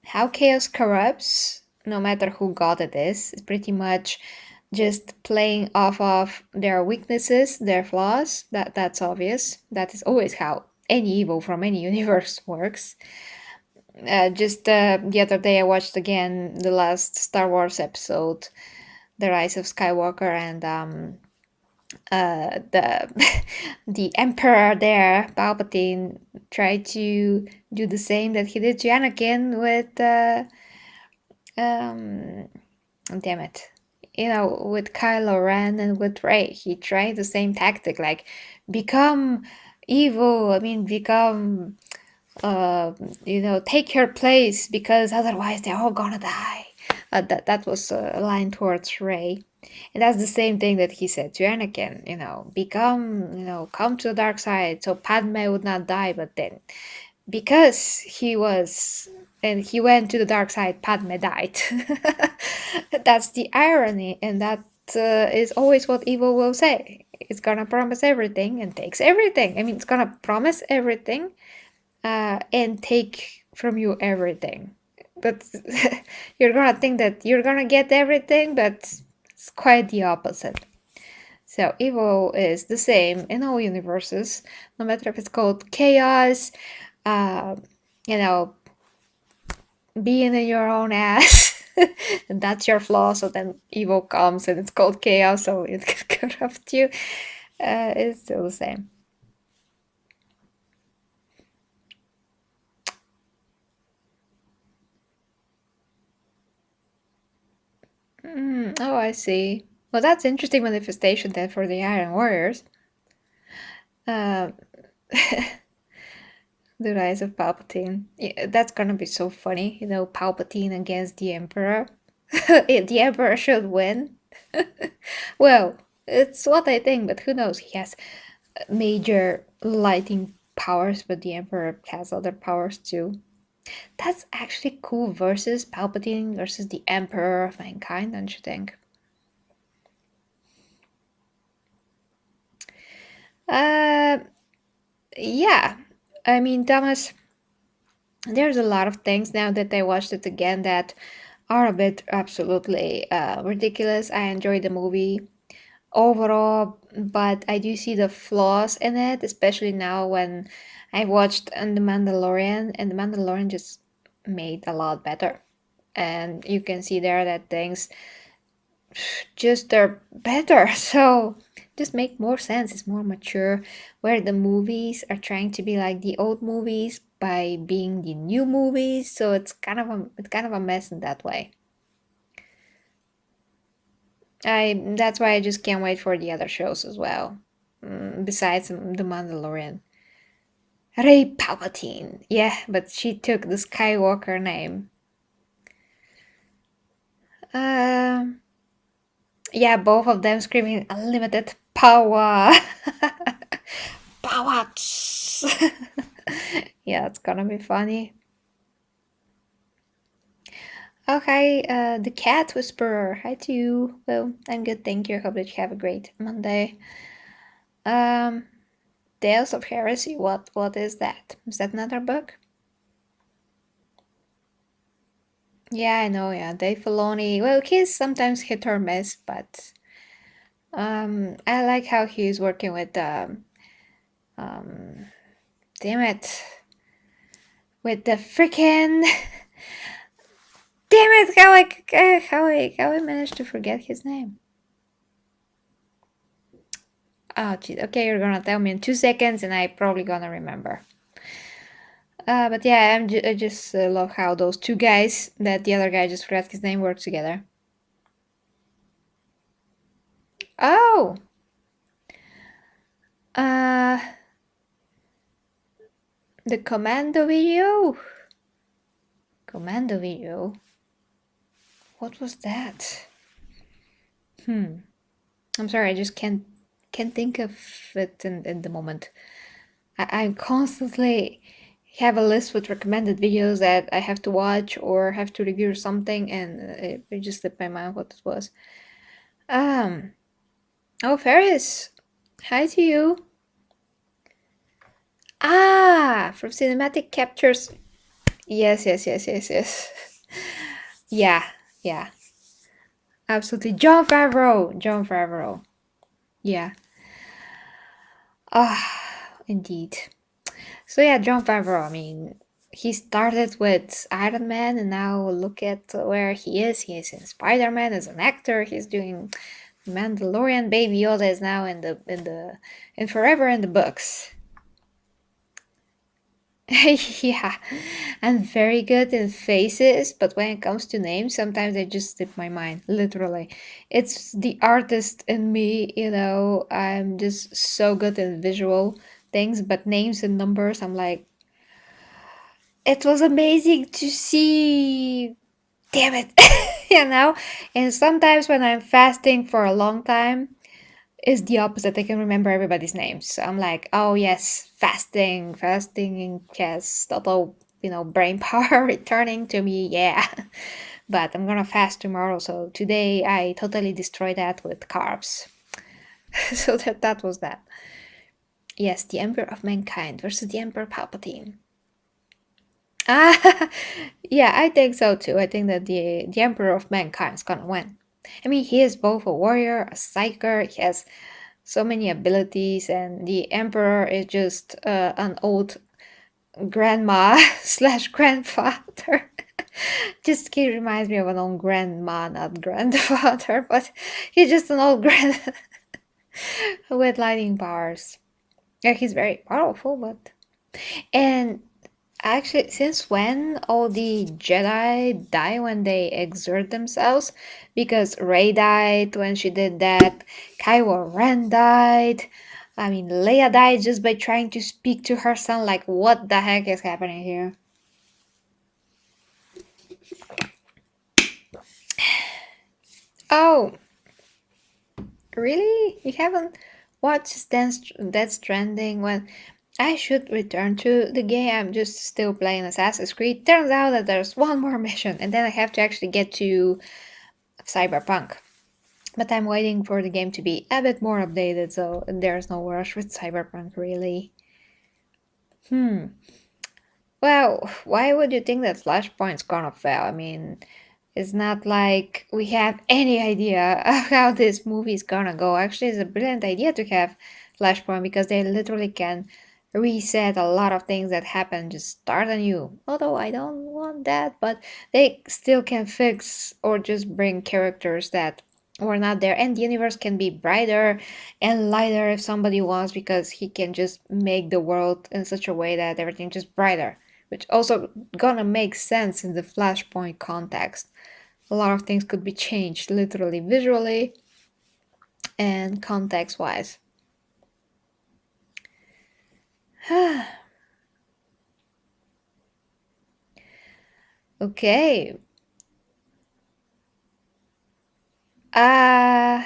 how chaos corrupts, no matter who god it is. It's pretty much just playing off of their weaknesses, their flaws. That's obvious. That is always how any evil from any universe works. Just the other day, I watched again the last Star Wars episode, The Rise of Skywalker, and the the Emperor there, Palpatine, tried to do the same that he did to Anakin with um, damn it, with Kylo Ren and with Rey. He tried the same tactic, like become evil. I mean, become take your place because otherwise they're all gonna die. That was a line towards Rey. And that's the same thing that he said to Anakin, come to the dark side so Padme would not die. But then, because he went to the dark side, Padme died. That's the irony, and that is always what evil will say. It's gonna promise everything and takes everything. I mean, it's gonna promise everything and take from you everything. But you're gonna think that you're gonna get everything, but it's quite the opposite. So evil is the same in all universes, no matter if it's called chaos, uh, you know, being in your own ass, and that's your flaw. So then evil comes, and it's called chaos, so it can corrupt you. It's still the same. Oh, I see. Well, that's interesting manifestation then for the Iron Warriors. Uh, the rise of Palpatine. Yeah, that's gonna be so funny, Palpatine against the Emperor. The Emperor should win. Well, it's what I think, but who knows? He has major lighting powers, but the Emperor has other powers too. That's actually cool versus Palpatine versus the Emperor of Mankind, don't you think? Uh, yeah. I mean, Thomas, there's a lot of things now that I watched it again that are a bit absolutely ridiculous. I enjoyed the movie overall, but I do see the flaws in it, especially now when I watched The Mandalorian, and The Mandalorian just made a lot better. And you can see there that things just are better. So just make more sense. It's more mature. Where the movies are trying to be like the old movies by being the new movies. So it's kind of a mess in that way. That's why I just can't wait for the other shows as well. Besides The Mandalorian. Rey Palpatine. Yeah, but she took the Skywalker name. Um yeah, both of them screaming unlimited power. Power. Yeah, it's gonna be funny. Okay, the cat whisperer. Hi to you. Well, I'm good, thank you. Hope that you have a great Monday. Um, Tales of Heresy. What is that? Is that another book? Yeah, I know. Yeah, Dave Filoni. Well, he's sometimes hit or miss, but I like how he's working with um, damn it, with the freaking damn it, how I managed to forget his name. Oh, geez. Okay, you're gonna tell me in 2 seconds, and I probably gonna remember. But yeah, I just love how those two guys that the other guy just forgot his name work together. Oh, uh, the commando video. Commando video. What was that? I'm sorry, I just can't think of it in the moment. I constantly have a list with recommended videos that I have to watch or have to review something, and it just slipped my mind what it was. Um, oh, Ferris, hi to you. Ah, from cinematic captures. Yes, yes, yes, yes, yes. Yeah, yeah, absolutely. John Favreau. John Favreau. Yeah. Ah, indeed. So yeah, John Favreau. I mean, he started with Iron Man, and now look at where he is. He is in Spider-Man as an actor. He's doing Mandalorian. Baby Yoda is now in forever in the books. Yeah, and very good in faces, but when it comes to names, sometimes I just slip my mind, literally. It's the artist in me, I'm just so good in visual things, but names and numbers, I'm like, it was amazing to see. Damn it, you know? And sometimes when I'm fasting for a long time, is the opposite. I can remember everybody's names. So I'm like, oh yes, fasting has total, brain power returning to me. Yeah, but I'm gonna fast tomorrow. So today I totally destroyed that with carbs. So that was that. Yes, the Emperor of Mankind versus the Emperor Palpatine. Ah, yeah, I think so too. I think that the Emperor of Mankind is gonna win. I mean, he is both a warrior, a psyker. He has so many abilities, and the emperor is just an old grandma slash grandfather. Just he reminds me of an old grandma, not grandfather, but he's just an old grand with lightning powers. Yeah, he's very powerful, but and actually, since when all the Jedi die when they exert themselves? Because Rey died when she did that, Kylo Ren died. I mean, Leia died just by trying to speak to her son. Like, what the heck is happening here? Oh, really? You haven't watched Death Stranding when I should return to the game? I'm just still playing Assassin's Creed. Turns out that there's one more mission, and then I have to actually get to Cyberpunk. But I'm waiting for the game to be a bit more updated, so there's no rush with Cyberpunk, really. Hmm. Well, why would you think that Flashpoint's gonna fail? I mean, it's not like we have any idea of how this movie is gonna go. Actually, it's a brilliant idea to have Flashpoint because they literally can reset a lot of things that happen, just start anew. Although I don't want that, but they still can fix or just bring characters that were not there. And the universe can be brighter and lighter if somebody wants because he can just make the world in such a way that everything just brighter, which also gonna make sense in the Flashpoint context. A lot of things could be changed, literally, visually, and context wise. Okay. Uh,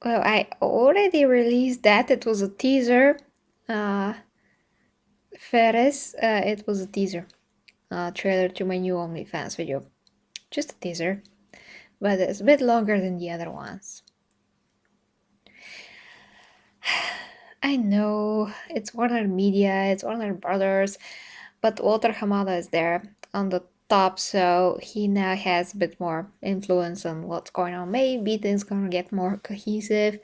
well, I already released that. It was a teaser. Uh, Ferris, it was a teaser. Trailer to my new OnlyFans video. Just a teaser, but it's a bit longer than the other ones. I know it's Warner Media, it's Warner Brothers, but Walter Hamada is there on the top, so he now has a bit more influence on what's going on. Maybe things gonna get more cohesive.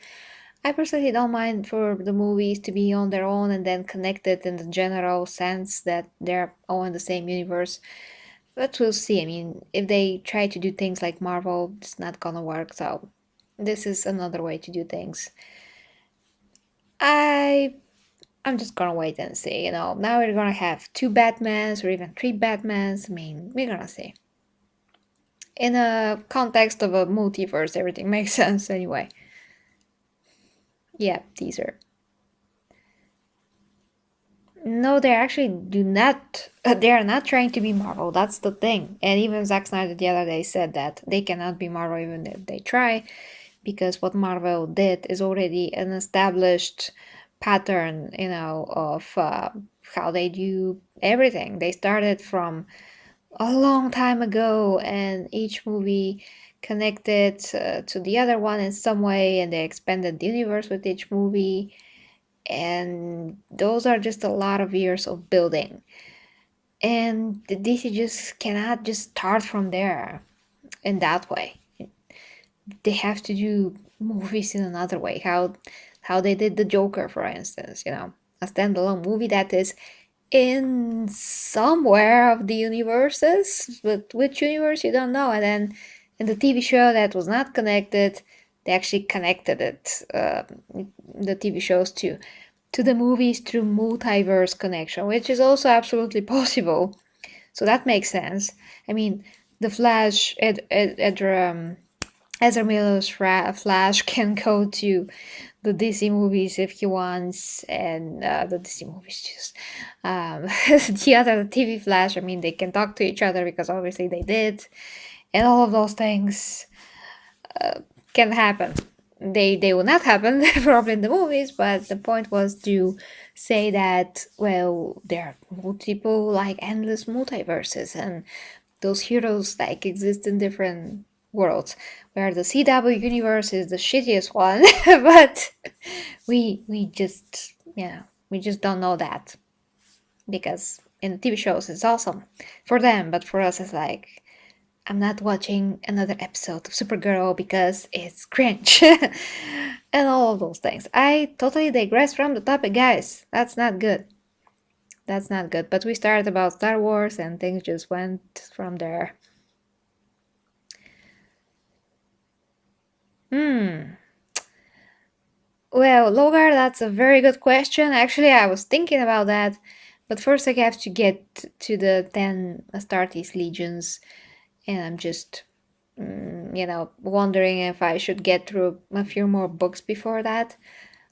I personally don't mind for the movies to be on their own and then connected in the general sense that they're all in the same universe. But we'll see. I mean, if they try to do things like Marvel, it's not gonna work, so this is another way to do things. I I'm just gonna wait and see, Now we're gonna have two Batmans or even three Batmans. I mean, we're gonna see. In a context of a multiverse, everything makes sense anyway. Yeah, teaser. No, they actually do not. They are not trying to be Marvel. That's the thing. And even Zack Snyder the other day said that they cannot be Marvel even if they try, because what Marvel did is already an established pattern, of how they do everything. They started from a long time ago, and each movie connected to the other one in some way, and they expanded the universe with each movie. And those are just a lot of years of building. And the DC just cannot just start from there in that way. They have to do movies in another way. How they did the Joker, for instance, a standalone movie that is in somewhere of the universes, but which universe you don't know. And then in the TV show that was not connected, they actually connected it, the TV shows to the movies through multiverse connection, which is also absolutely possible. So that makes sense. I mean, the Flash, Ezra Miller's Flash can go to the DC movies if he wants, and the DC movies just the other TV Flash. I mean, they can talk to each other because obviously they did, and all of those things can happen. They will not happen probably in the movies, but the point was to say that, well, there are multiple, like, endless multiverses, and those heroes like exist in different worlds, where the CW universe is the shittiest one. But we just, we just don't know that, because in the TV shows it's awesome for them, but for us it's like, I'm not watching another episode of Supergirl because it's cringe. And all of those things. I totally digress from the topic, guys. That's not good. That's not good. But we started about Star Wars and things just went from there. Well, Lorgar, that's a very good question. Actually, I was thinking about that. But first, I have to get to the 10 Astartes legions. And I'm just wondering if I should get through a few more books before that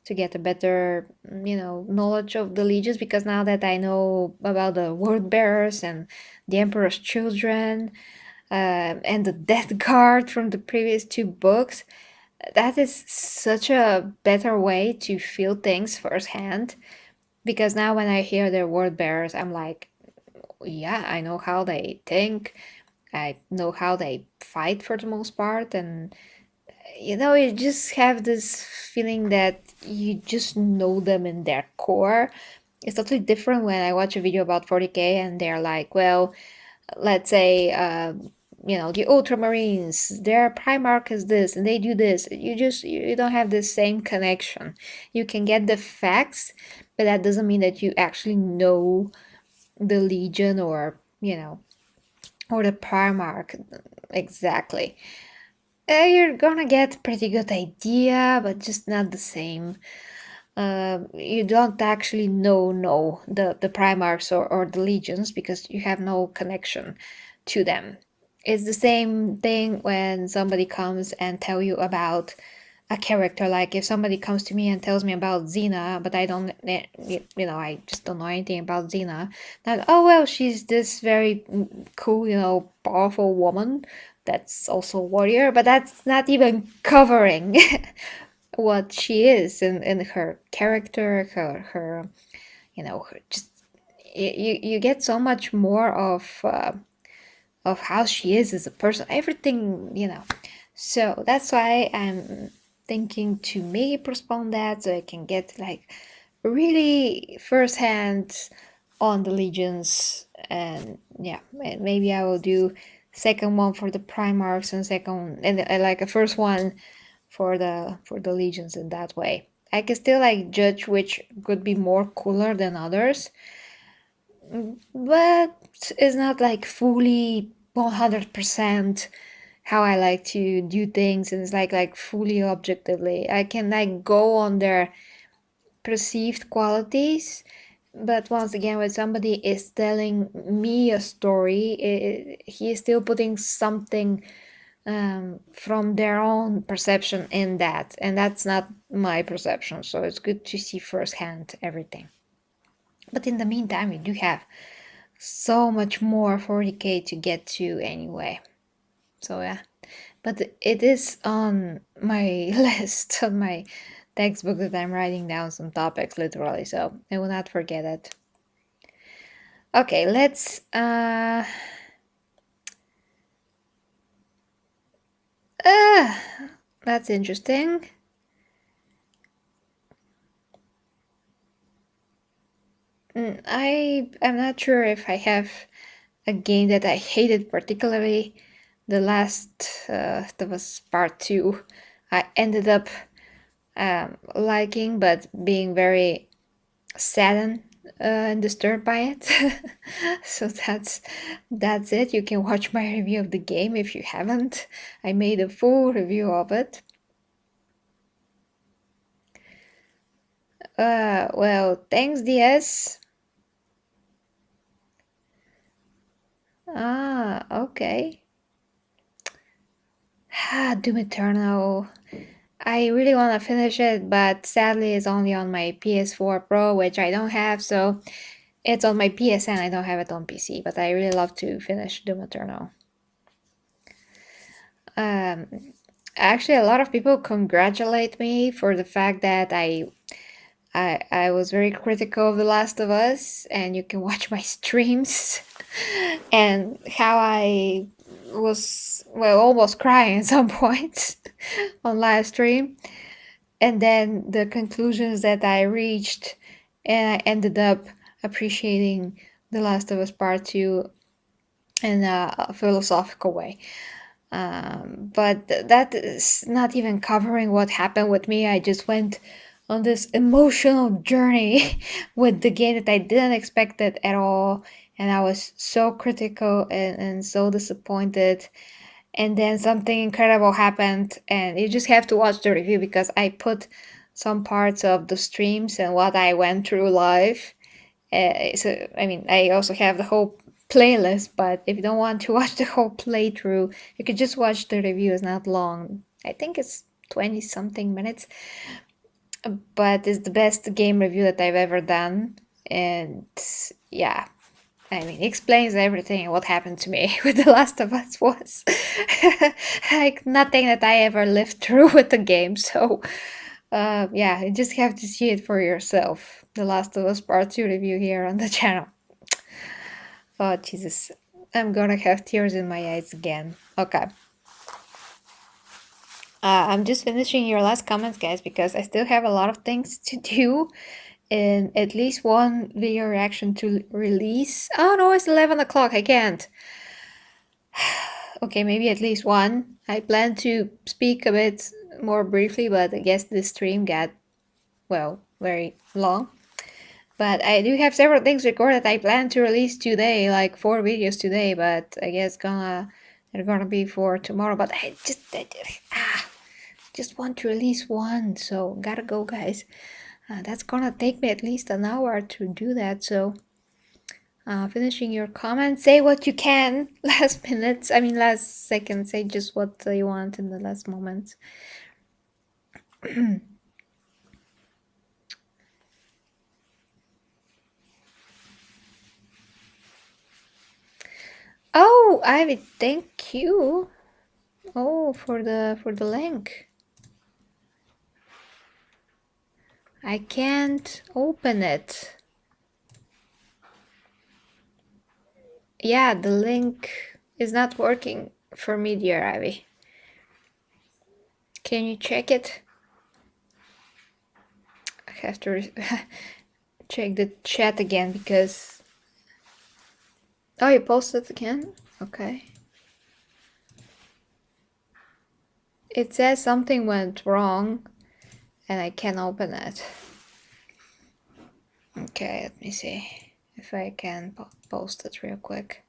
to get a better, knowledge of the legions, because now that I know about the word bearers and the Emperor's children, and the Death Guard from the previous two books, that is such a better way to feel things firsthand. Because now when I hear their word bearers, I'm like, yeah, I know how they think. I know how they fight for the most part, and you just have this feeling that you just know them in their core. It's totally different when I watch a video about 40k and they're like, well, let's say, the Ultramarines, their Primarch is this and they do this. You don't have the same connection. You can get the facts, but that doesn't mean that you actually know the Legion, or the Primarch exactly. You're gonna get a pretty good idea, but just not the same. You don't actually know the Primarchs or the Legions because you have no connection to them. It's the same thing when somebody comes and tell you about a character. Like if somebody comes to me and tells me about Xena, but I don't, I just don't know anything about Xena. Then, oh well, she's this very cool, powerful woman that's also a warrior, but that's not even covering what she is in her character, her just you get so much more of how she is as a person, everything. So that's why I'm thinking to maybe postpone that so I can get like really firsthand on the legions. And yeah, maybe I will do second one for the Primarchs and second and like a first one for the legions. In that way I can still like judge which could be more cooler than others, but it's not like fully 100% how I like to do things, and it's like fully objectively. I can like go on their perceived qualities, but once again, when somebody is telling me a story, he is still putting something from their own perception in that, and that's not my perception. So it's good to see firsthand everything. But in the meantime, we do have so much more 40k to get to anyway. So yeah, but it is on my list, on my textbook that I'm writing down some topics literally, so I will not forget it. Okay, let's uh that's interesting. I am not sure if I have a game that I hated particularly. The last that was part 2. I ended up liking, but being very saddened and disturbed by it. So that's it. You can watch my review of the game if you haven't. I made a full review of it. Well, thanks, DS. Ah, okay. Doom Eternal. I really want to finish it, but sadly it's only on my PS4 Pro, which I don't have, so it's on my PSN. I don't have it on PC, but I really love to finish Doom Eternal. Actually, a lot of people congratulate me for the fact that I was very critical of The Last of Us, and you can watch my streams and how I was, well, almost crying at some points on live stream, and then the conclusions that I reached, and I ended up appreciating The Last of Us Part 2 in a philosophical way. But that is not even covering what happened with me. I just went on this emotional journey with the game that I didn't expect it at all. And I was so critical and so disappointed. And then something incredible happened, and you just have to watch the review because I put some parts of the streams and what I went through live. So, I mean, I also have the whole playlist, but if you don't want to watch the whole playthrough, you could just watch the review. It's not long. I think it's 20 something minutes, but it's the best game review that I've ever done. And yeah, I mean, it explains everything what happened to me with The Last of Us was like nothing that I ever lived through with the game. So, yeah, you just have to see it for yourself. The Last of Us Part 2 review here on the channel. Oh, Jesus. I'm gonna have tears in my eyes again. Okay. I'm just finishing your last comments, guys, because I still have a lot of things to do. And at least one video reaction to release. Oh no, it's 11 o'clock. I can't. Okay, maybe at least one. I plan to speak a bit more briefly, but I guess this stream got, well, very long. But I do have several things recorded I plan to release today, like 4 videos today, but I guess they're gonna be for tomorrow. But I just want to release one, so gotta go, guys. That's gonna take me at least an hour to do that, so finishing your comments, say what you can last minutes, I mean last second, say just what you want in the last moments. Oh, Ivy, thank you. Oh, for the link. I can't open it. Yeah, the link is not working for me, dear Ivy. Can you check it? I have to check the chat again because... Oh, you posted again? Okay. It says something went wrong and I can't open it. Okay, let me see if I can post it real quick.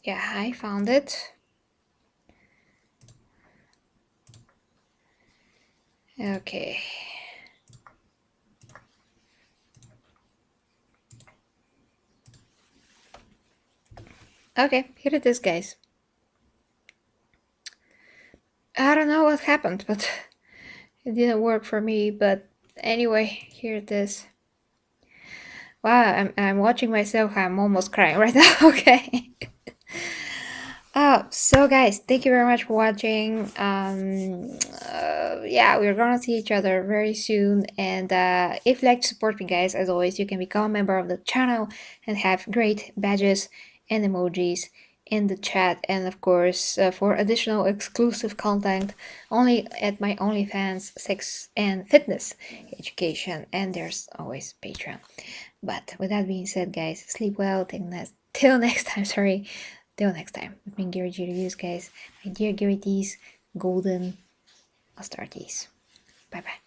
Yeah, I found it. Okay. Okay, here it is, guys. what happened, but it didn't work for me. But anyway, here it is. Wow, I'm watching myself. I'm almost crying right now. Okay. Oh, so guys, thank you very much for watching. Yeah, we're gonna see each other very soon. And if you'd like to support me, guys, as always, you can become a member of the channel and have great badges and emojis in the chat. And of course, for additional exclusive content, only at my OnlyFans, sex and fitness education. And there's always Patreon. But with that being said, guys, sleep well. Till next time. Sorry. Till next time. With me, Gary G Reviews, guys. My dear Gary T's, Golden Astartes. Bye bye.